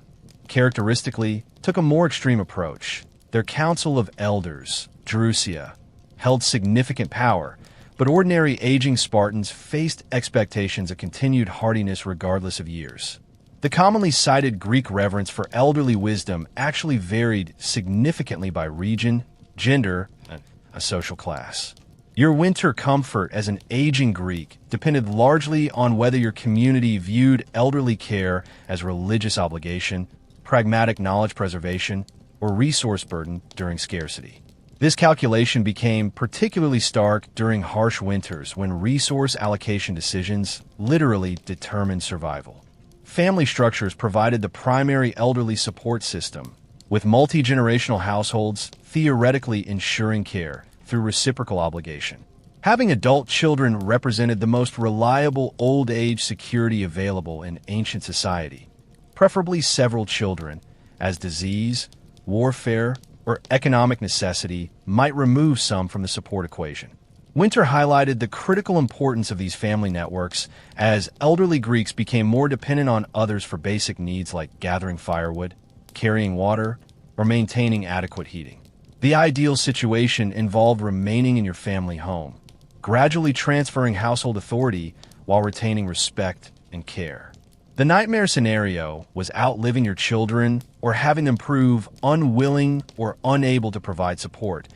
[SPEAKER 1] characteristically, took a more extreme approach. Their council of elders, Gerousia, held significant power, but ordinary aging Spartans faced expectations of continued hardiness regardless of years. The commonly cited Greek reverence for elderly wisdom actually varied significantly by region, gender, and a social class. Your winter comfort as an aging Greek depended largely on whether your community viewed elderly care as religious obligation, pragmatic knowledge preservation, or resource burden during scarcity. This calculation became particularly stark during harsh winters when resource allocation decisions literally determined survival. Family structures provided the primary elderly support system, with multi-generational households theoretically ensuring care through reciprocal obligation. Having adult children represented the most reliable old age security available in ancient society, preferably several children, as disease, warfare, or economic necessity might remove some from the support equation. Winter highlighted the critical importance of these family networks as elderly Greeks became more dependent on others for basic needs like gathering firewood, carrying water, or maintaining adequate heating. The ideal situation involved remaining in your family home, gradually transferring household authority while retaining respect and care. The nightmare scenario was outliving your children or having them prove unwilling or unable to provide support,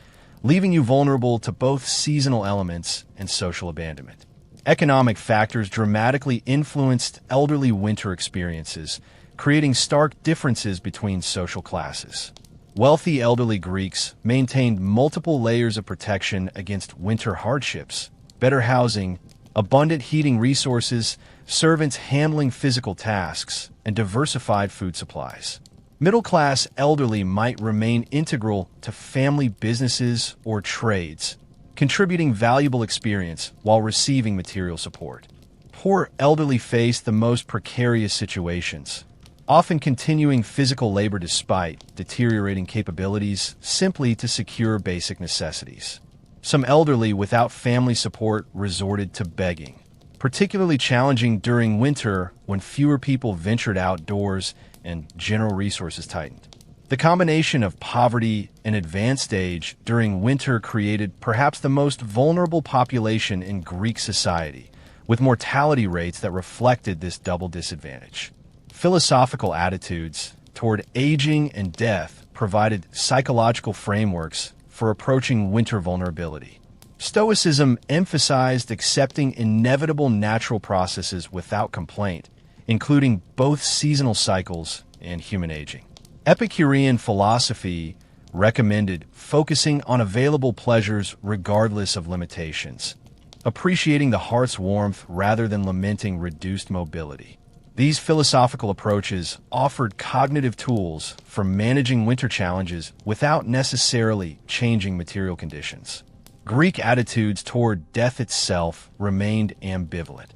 [SPEAKER 1] leaving you vulnerable to both seasonal elements and social abandonment. Economic factors dramatically influenced elderly winter experiences, creating stark differences between social classes. Wealthy elderly Greeks maintained multiple layers of protection against winter hardships, better housing, abundant heating resources, servants handling physical tasks, and diversified food supplies. Middle-class elderly might remain integral to family businesses or trades, contributing valuable experience while receiving material support. Poor elderly faced the most precarious situations, often continuing physical labor despite deteriorating capabilities simply to secure basic necessities. Some elderly without family support resorted to begging, particularly challenging during winter when fewer people ventured outdoors and general resources tightened. The combination of poverty and advanced age during winter created perhaps the most vulnerable population in Greek society, with mortality rates that reflected this double disadvantage. Philosophical attitudes toward aging and death provided psychological frameworks for approaching winter vulnerability. Stoicism emphasized accepting inevitable natural processes without complaint, including both seasonal cycles and human aging. Epicurean philosophy recommended focusing on available pleasures regardless of limitations, appreciating the heart's warmth rather than lamenting reduced mobility. These philosophical approaches offered cognitive tools for managing winter challenges without necessarily changing material conditions. Greek attitudes toward death itself remained ambivalent,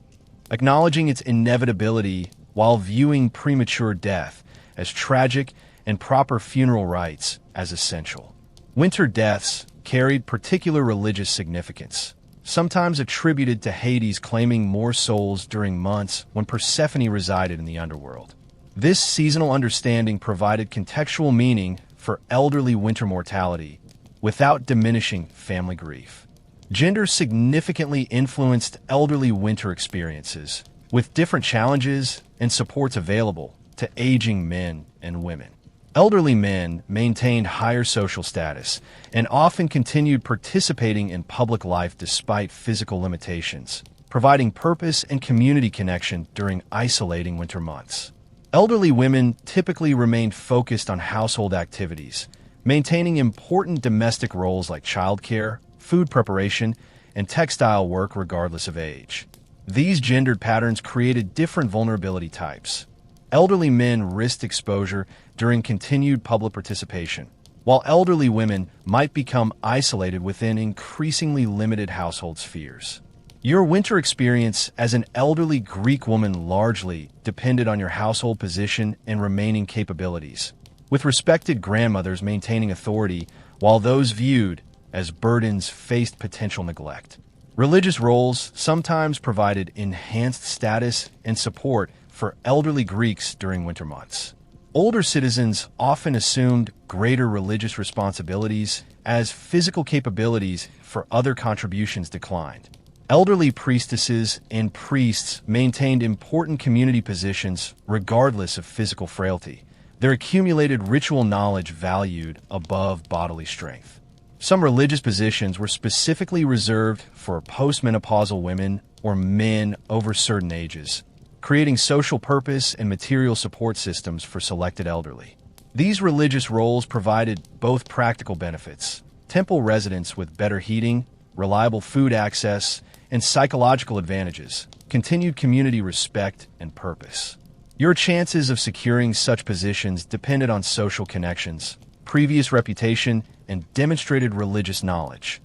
[SPEAKER 1] acknowledging its inevitability while viewing premature death as tragic and proper funeral rites as essential. Winter deaths carried particular religious significance, sometimes attributed to Hades claiming more souls during months when Persephone resided in the underworld. This seasonal understanding provided contextual meaning for elderly winter mortality without diminishing family grief. Gender significantly influenced elderly winter experiences, with different challenges and supports available to aging men and women. Elderly men maintained higher social status and often continued participating in public life despite physical limitations, providing purpose and community connection during isolating winter months. Elderly women typically remained focused on household activities, maintaining important domestic roles like childcare, food preparation, and textile work regardless of age. These gendered patterns created different vulnerability types. Elderly men risked exposure during continued public participation, while elderly women might become isolated within increasingly limited household spheres. Your winter experience as an elderly Greek woman largely depended on your household position and remaining capabilities, with respected grandmothers maintaining authority while those viewed as burdens faced potential neglect. Religious roles sometimes provided enhanced status and support for elderly Greeks during winter months. Older citizens often assumed greater religious responsibilities as physical capabilities for other contributions declined. Elderly priestesses and priests maintained important community positions regardless of physical frailty, their accumulated ritual knowledge valued above bodily strength. Some religious positions were specifically reserved for postmenopausal women or men over certain ages, creating social purpose and material support systems for selected elderly. These religious roles provided both practical benefits: temple residents with better heating, reliable food access, and psychological advantages, continued community respect and purpose. Your chances of securing such positions depended on social connections, previous reputation, and demonstrated religious knowledge.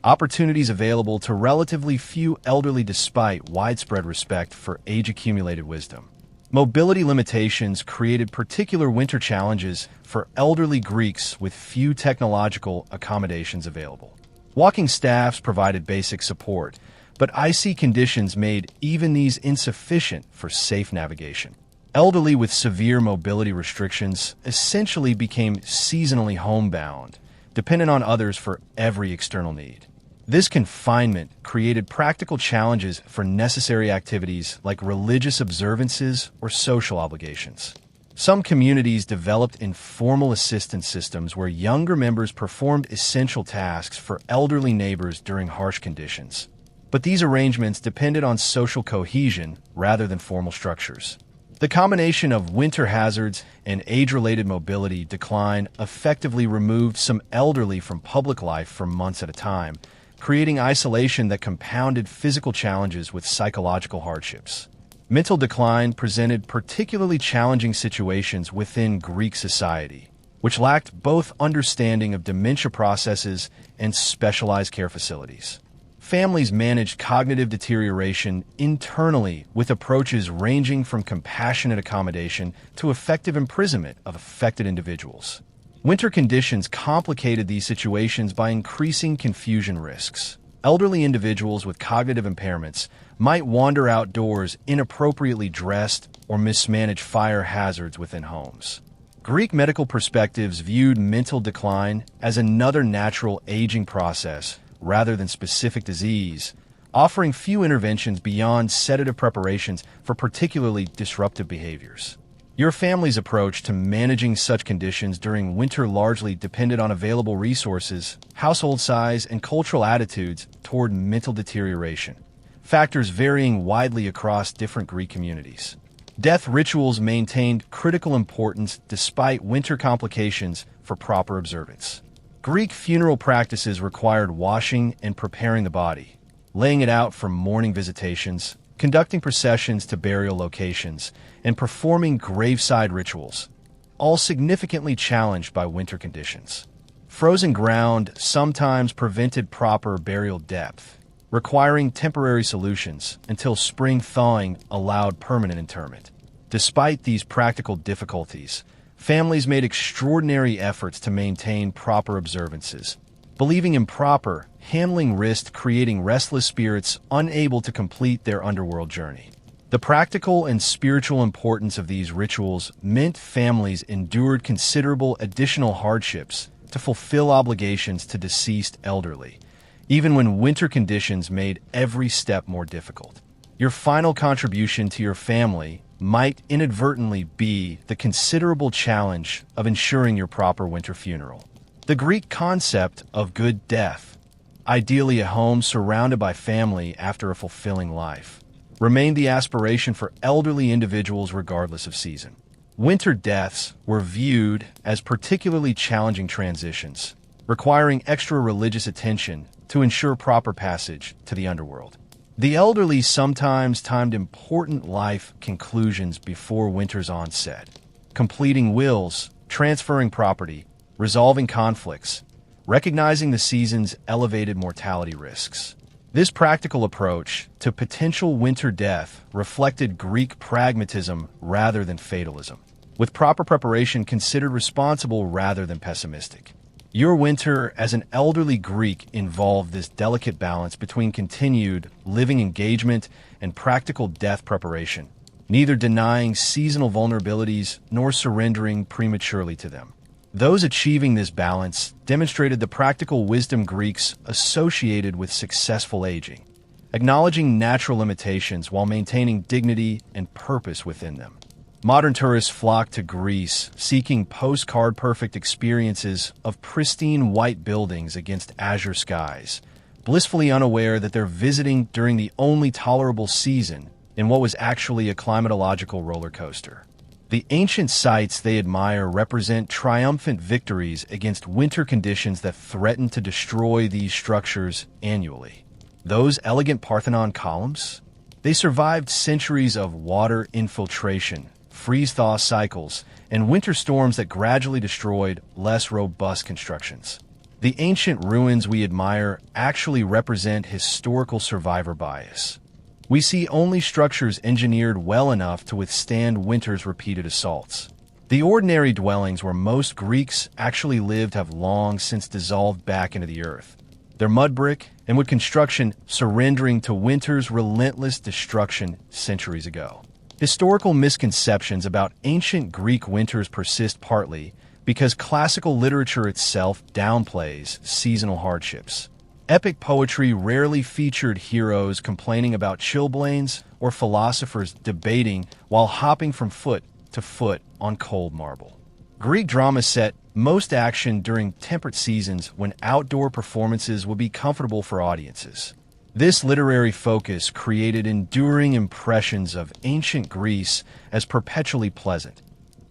[SPEAKER 1] Opportunities available to relatively few elderly despite widespread respect for age-accumulated wisdom. Mobility limitations created particular winter challenges for elderly Greeks with few technological accommodations available. Walking staffs provided basic support, but icy conditions made even these insufficient for safe navigation. Elderly with severe mobility restrictions essentially became seasonally homebound, dependent on others for every external need. This confinement created practical challenges for necessary activities like religious observances or social obligations. Some communities developed informal assistance systems where younger members performed essential tasks for elderly neighbors during harsh conditions. But these arrangements depended on social cohesion rather than formal structures. The combination of winter hazards and age-related mobility decline effectively removed some elderly from public life for months at a time, creating isolation that compounded physical challenges with psychological hardships. Mental decline presented particularly challenging situations within Greek society, which lacked both understanding of dementia processes and specialized care facilities. Families managed cognitive deterioration internally with approaches ranging from compassionate accommodation to effective imprisonment of affected individuals. Winter conditions complicated these situations by increasing confusion risks. Elderly individuals with cognitive impairments might wander outdoors inappropriately dressed or mismanage fire hazards within homes. Greek medical perspectives viewed mental decline as another natural aging process rather than specific disease, offering few interventions beyond sedative preparations for particularly disruptive behaviors. Your family's approach to managing such conditions during winter largely depended on available resources, household size, and cultural attitudes toward mental deterioration, factors varying widely across different Greek communities. Death rituals maintained critical importance despite winter complications for proper observance. Greek funeral practices required washing and preparing the body, laying it out for mourning visitations, conducting processions to burial locations, and performing graveside rituals, all significantly challenged by winter conditions. Frozen ground sometimes prevented proper burial depth, requiring temporary solutions until spring thawing allowed permanent interment. Despite these practical difficulties, families made extraordinary efforts to maintain proper observances. Believing improper handling risked creating restless spirits unable to complete their underworld journey. The practical and spiritual importance of these rituals meant families endured considerable additional hardships to fulfill obligations to deceased elderly, even when winter conditions made every step more difficult. Your final contribution to your family might inadvertently be the considerable challenge of ensuring your proper winter funeral. The Greek concept of good death, ideally a home surrounded by family after a fulfilling life, remained the aspiration for elderly individuals regardless of season. Winter deaths were viewed as particularly challenging transitions, requiring extra religious attention to ensure proper passage to the underworld. The elderly sometimes timed important life conclusions before winter's onset, completing wills, transferring property, resolving conflicts, recognizing the season's elevated mortality risks. This practical approach to potential winter death reflected Greek pragmatism rather than fatalism, with proper preparation considered responsible rather than pessimistic. Your winter as an elderly Greek involved this delicate balance between continued living engagement and practical death preparation, neither denying seasonal vulnerabilities nor surrendering prematurely to them. Those achieving this balance demonstrated the practical wisdom Greeks associated with successful aging, acknowledging natural limitations while maintaining dignity and purpose within them. Modern tourists flock to Greece, seeking postcard-perfect experiences of pristine white buildings against azure skies, blissfully unaware that they're visiting during the only tolerable season in what was actually a climatological roller coaster. The ancient sites they admire represent triumphant victories against winter conditions that threaten to destroy these structures annually. Those elegant Parthenon columns? They survived centuries of water infiltration, freeze-thaw cycles, and winter storms that gradually destroyed less robust constructions. The ancient ruins we admire actually represent historical survivor bias. We see only structures engineered well enough to withstand winter's repeated assaults. The ordinary dwellings where most Greeks actually lived have long since dissolved back into the earth, their mud brick and wood construction surrendering to winter's relentless destruction centuries ago. Historical misconceptions about ancient Greek winters persist partly because classical literature itself downplays seasonal hardships. Epic poetry rarely featured heroes complaining about chilblains or philosophers debating while hopping from foot to foot on cold marble. Greek drama set most action during temperate seasons when outdoor performances would be comfortable for audiences. This literary focus created enduring impressions of ancient Greece as perpetually pleasant.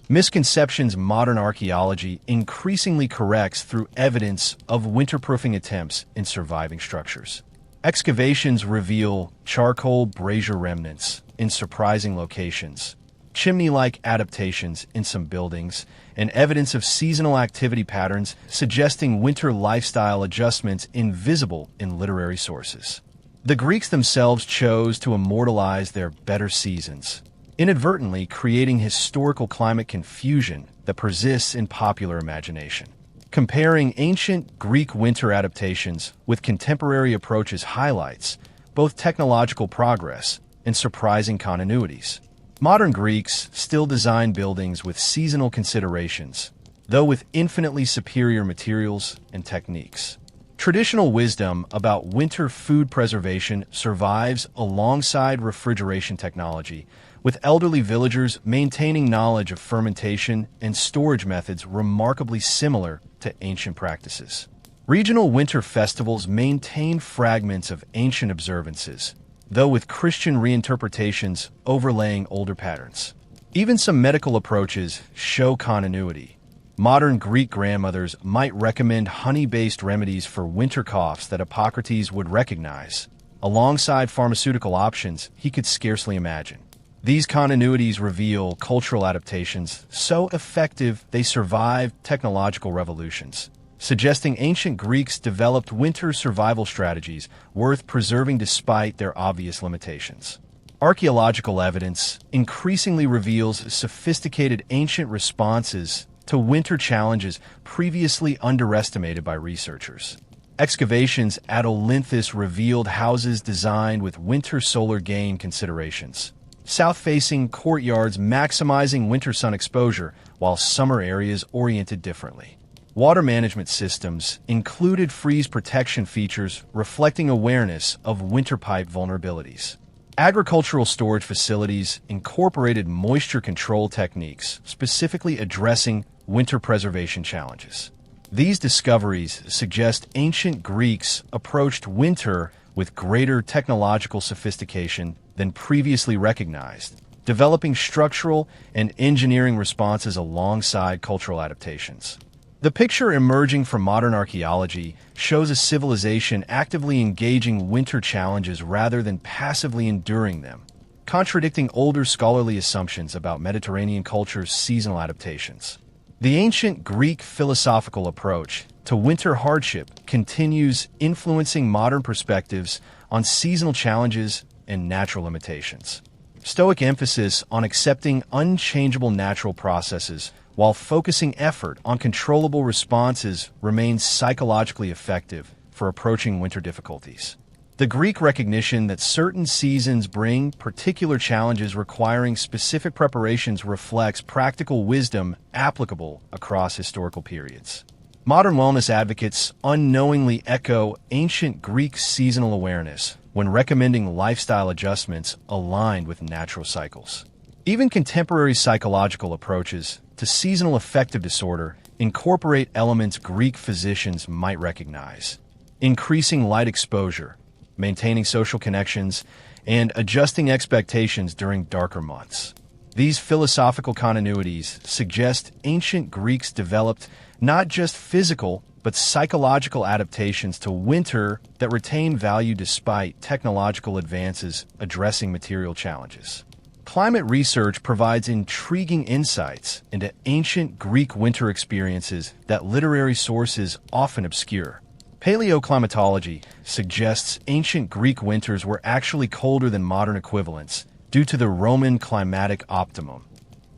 [SPEAKER 1] Misconceptions modern archaeology increasingly corrects through evidence of winterproofing attempts in surviving structures. Excavations reveal charcoal brazier remnants in surprising locations, chimney-like adaptations in some buildings, and evidence of seasonal activity patterns suggesting winter lifestyle adjustments invisible in literary sources. The Greeks themselves chose to immortalize their better seasons, inadvertently creating historical climate confusion that persists in popular imagination. Comparing ancient Greek winter adaptations with contemporary approaches highlights both technological progress and surprising continuities. Modern Greeks still design buildings with seasonal considerations, though with infinitely superior materials and techniques. Traditional wisdom about winter food preservation survives alongside refrigeration technology, with elderly villagers maintaining knowledge of fermentation and storage methods remarkably similar to ancient practices. Regional winter festivals maintain fragments of ancient observances, though with Christian reinterpretations overlaying older patterns. Even some medical approaches show continuity. Modern Greek grandmothers might recommend honey-based remedies for winter coughs that Hippocrates would recognize, alongside pharmaceutical options he could scarcely imagine. These continuities reveal cultural adaptations so effective they survive technological revolutions, suggesting ancient Greeks developed winter survival strategies worth preserving despite their obvious limitations. Archaeological evidence increasingly reveals sophisticated ancient responses to winter challenges previously underestimated by researchers. Excavations at Olynthus revealed houses designed with winter solar gain considerations, south-facing courtyards maximizing winter sun exposure, while summer areas oriented differently. Water management systems included freeze protection features reflecting awareness of winter pipe vulnerabilities. Agricultural storage facilities incorporated moisture control techniques, specifically addressing winter preservation challenges. These discoveries suggest ancient Greeks approached winter with greater technological sophistication than previously recognized, developing structural and engineering responses alongside cultural adaptations. The picture emerging from modern archaeology shows a civilization actively engaging winter challenges rather than passively enduring them, contradicting older scholarly assumptions about Mediterranean culture's seasonal adaptations. The ancient Greek philosophical approach to winter hardship continues influencing modern perspectives on seasonal challenges and natural limitations. Stoic emphasis on accepting unchangeable natural processes while focusing effort on controllable responses remains psychologically effective for approaching winter difficulties. The Greek recognition that certain seasons bring particular challenges requiring specific preparations reflects practical wisdom applicable across historical periods. Modern wellness advocates unknowingly echo ancient Greek seasonal awareness when recommending lifestyle adjustments aligned with natural cycles. Even contemporary psychological approaches to seasonal affective disorder incorporate elements Greek physicians might recognize: increasing light exposure, maintaining social connections, and adjusting expectations during darker months. These philosophical continuities suggest ancient Greeks developed not just physical but psychological adaptations to winter that retain value despite technological advances addressing material challenges. Climate research provides intriguing insights into ancient Greek winter experiences that literary sources often obscure. Paleoclimatology suggests ancient Greek winters were actually colder than modern equivalents due to the Roman climatic optimum,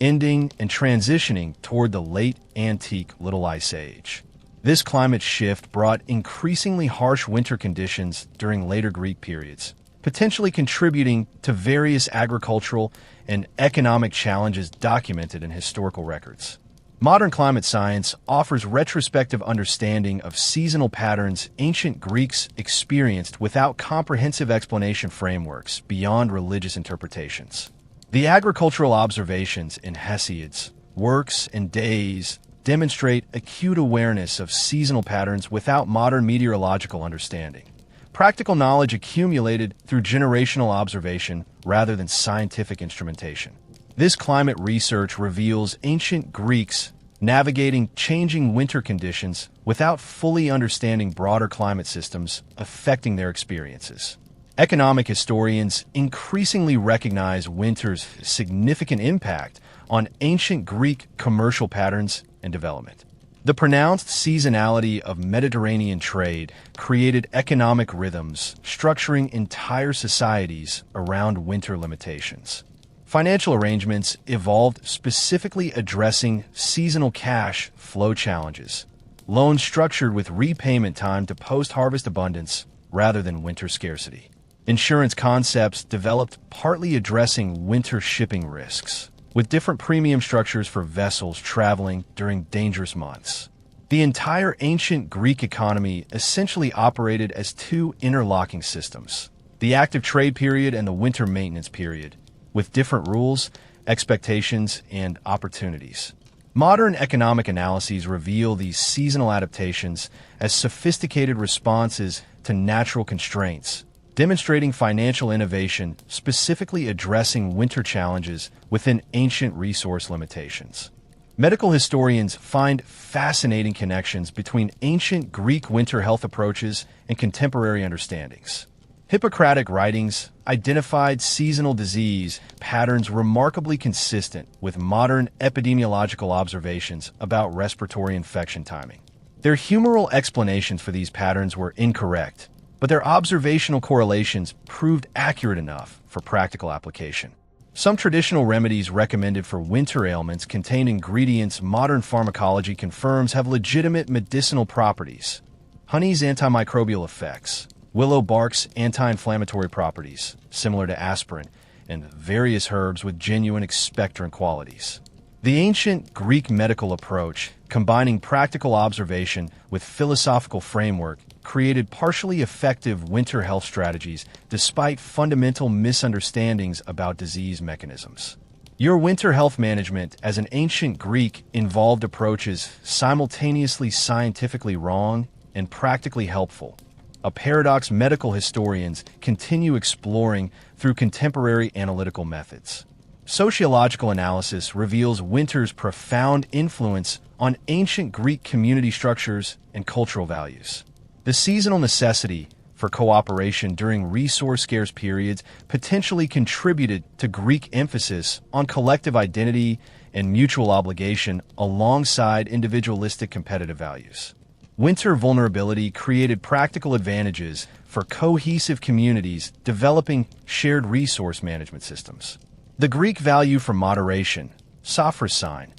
[SPEAKER 1] ending and transitioning toward the late antique Little Ice Age. This climate shift brought increasingly harsh winter conditions during later Greek periods, potentially contributing to various agricultural and economic challenges documented in historical records. Modern climate science offers retrospective understanding of seasonal patterns ancient Greeks experienced without comprehensive explanation frameworks beyond religious interpretations. The agricultural observations in Hesiod's works and days demonstrate acute awareness of seasonal patterns without modern meteorological understanding. Practical knowledge accumulated through generational observation rather than scientific instrumentation. This climate research reveals ancient Greeks navigating changing winter conditions without fully understanding broader climate systems affecting their experiences. Economic historians increasingly recognize winter's significant impact on ancient Greek commercial patterns and development. The pronounced seasonality of Mediterranean trade created economic rhythms, structuring entire societies around winter limitations. Financial arrangements evolved specifically addressing seasonal cash flow challenges, loans structured with repayment time to post-harvest abundance rather than winter scarcity. Insurance concepts developed partly addressing winter shipping risks, with different premium structures for vessels traveling during dangerous months. The entire ancient Greek economy essentially operated as two interlocking systems: the active trade period and the winter maintenance period, with different rules, expectations, and opportunities. Modern economic analyses reveal these seasonal adaptations as sophisticated responses to natural constraints, demonstrating financial innovation specifically addressing winter challenges within ancient resource limitations. Medical historians find fascinating connections between ancient Greek winter health approaches and contemporary understandings. Hippocratic writings identified seasonal disease patterns remarkably consistent with modern epidemiological observations about respiratory infection timing. Their humoral explanations for these patterns were incorrect, but their observational correlations proved accurate enough for practical application. Some traditional remedies recommended for winter ailments contain ingredients modern pharmacology confirms have legitimate medicinal properties. Honey's antimicrobial effects, willow bark's anti-inflammatory properties, similar to aspirin, and various herbs with genuine expectorant qualities. The ancient Greek medical approach, combining practical observation with philosophical framework, created partially effective winter health strategies despite fundamental misunderstandings about disease mechanisms. Your winter health management as an ancient Greek involved approaches simultaneously scientifically wrong and practically helpful, a paradox medical historians continue exploring through contemporary analytical methods. Sociological analysis reveals winter's profound influence on ancient Greek community structures and cultural values. The seasonal necessity for cooperation during resource-scarce periods potentially contributed to Greek emphasis on collective identity and mutual obligation alongside individualistic competitive values. Winter vulnerability created practical advantages for cohesive communities developing shared resource management systems. The Greek value for moderation, sophrosyne,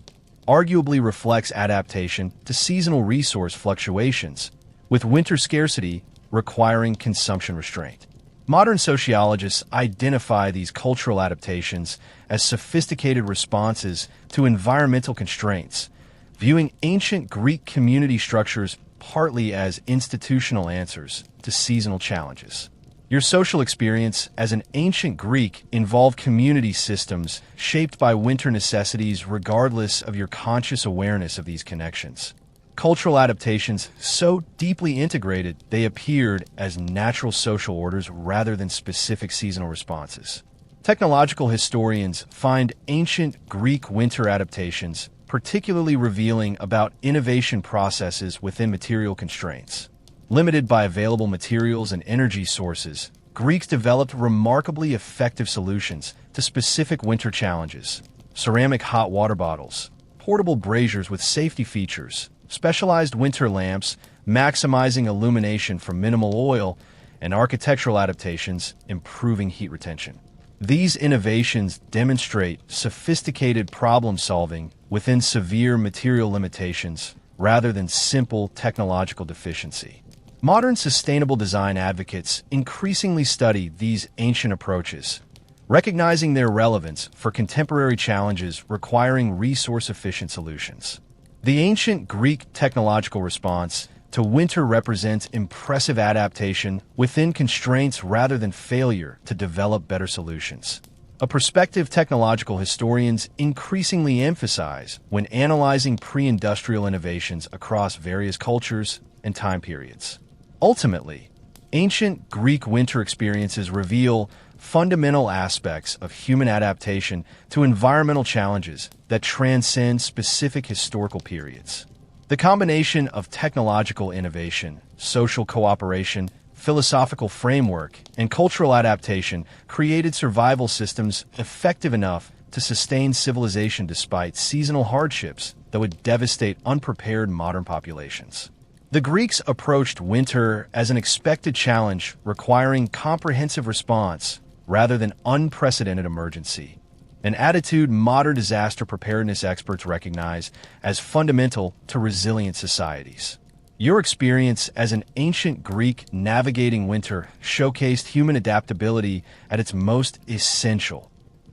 [SPEAKER 1] arguably reflects adaptation to seasonal resource fluctuations, with winter scarcity requiring consumption restraint. Modern sociologists identify these cultural adaptations as sophisticated responses to environmental constraints, viewing ancient Greek community structures partly as institutional answers to seasonal challenges. Your social experience as an ancient Greek involved community systems shaped by winter necessities regardless of your conscious awareness of these connections. Cultural adaptations so deeply integrated they appeared as natural social orders rather than specific seasonal responses. Technological historians find ancient Greek winter adaptations particularly revealing about innovation processes within material constraints. Limited by available materials and energy sources, Greeks developed remarkably effective solutions to specific winter challenges. Ceramic hot water bottles, portable braziers with safety features, specialized winter lamps, maximizing illumination from minimal oil, and architectural adaptations, improving heat retention. These innovations demonstrate sophisticated problem-solving within severe material limitations rather than simple technological deficiency. Modern sustainable design advocates increasingly study these ancient approaches, recognizing their relevance for contemporary challenges requiring resource-efficient solutions. The ancient Greek technological response to winter represents impressive adaptation within constraints rather than failure to develop better solutions. A perspective technological historians increasingly emphasize when analyzing pre-industrial innovations across various cultures and time periods. Ultimately, ancient Greek winter experiences reveal fundamental aspects of human adaptation to environmental challenges that transcend specific historical periods. The combination of technological innovation, social cooperation, philosophical framework, and cultural adaptation created survival systems effective enough to sustain civilization despite seasonal hardships that would devastate unprepared modern populations. The Greeks approached winter as an expected challenge requiring comprehensive response rather than unprecedented emergency, an attitude modern disaster preparedness experts recognize as fundamental to resilient societies. Your experience as an ancient Greek navigating winter showcased human adaptability at its most essential,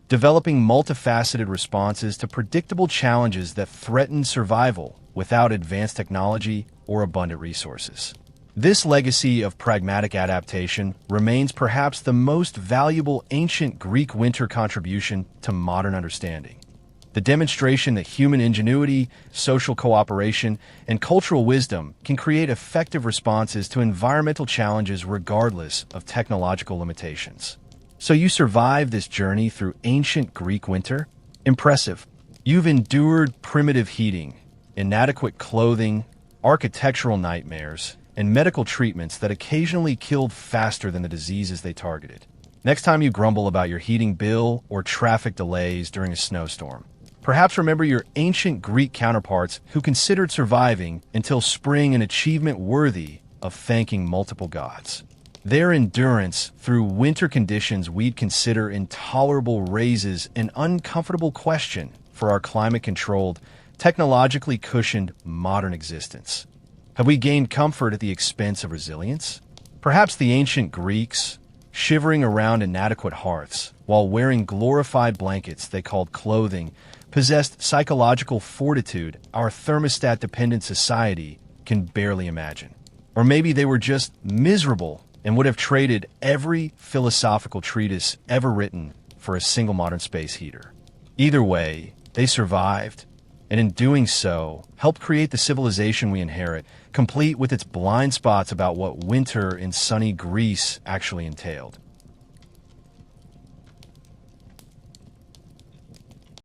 [SPEAKER 1] developing multifaceted responses to predictable challenges that threaten survival without advanced technology or abundant resources. This legacy of pragmatic adaptation remains perhaps the most valuable ancient Greek winter contribution to modern understanding. The demonstration that human ingenuity, social cooperation, and cultural wisdom can create effective responses to environmental challenges regardless of technological limitations. So you survived this journey through ancient Greek winter? Impressive. You've endured primitive heating, inadequate clothing, architectural nightmares, and medical treatments that occasionally killed faster than the diseases they targeted. Next time you grumble about your heating bill or traffic delays during a snowstorm, perhaps remember your ancient Greek counterparts who considered surviving until spring an achievement worthy of thanking multiple gods. Their endurance through winter conditions we'd consider intolerable raises an uncomfortable question for our climate-controlled, technologically cushioned modern existence. Have we gained comfort at the expense of resilience? Perhaps the ancient Greeks, shivering around inadequate hearths while wearing glorified blankets they called clothing, possessed psychological fortitude our thermostat-dependent society can barely imagine. Or maybe they were just miserable and would have traded every philosophical treatise ever written for a single modern space heater. Either way, they survived, and in doing so, helped create the civilization we inherit, complete with its blind spots about what winter in sunny Greece actually entailed.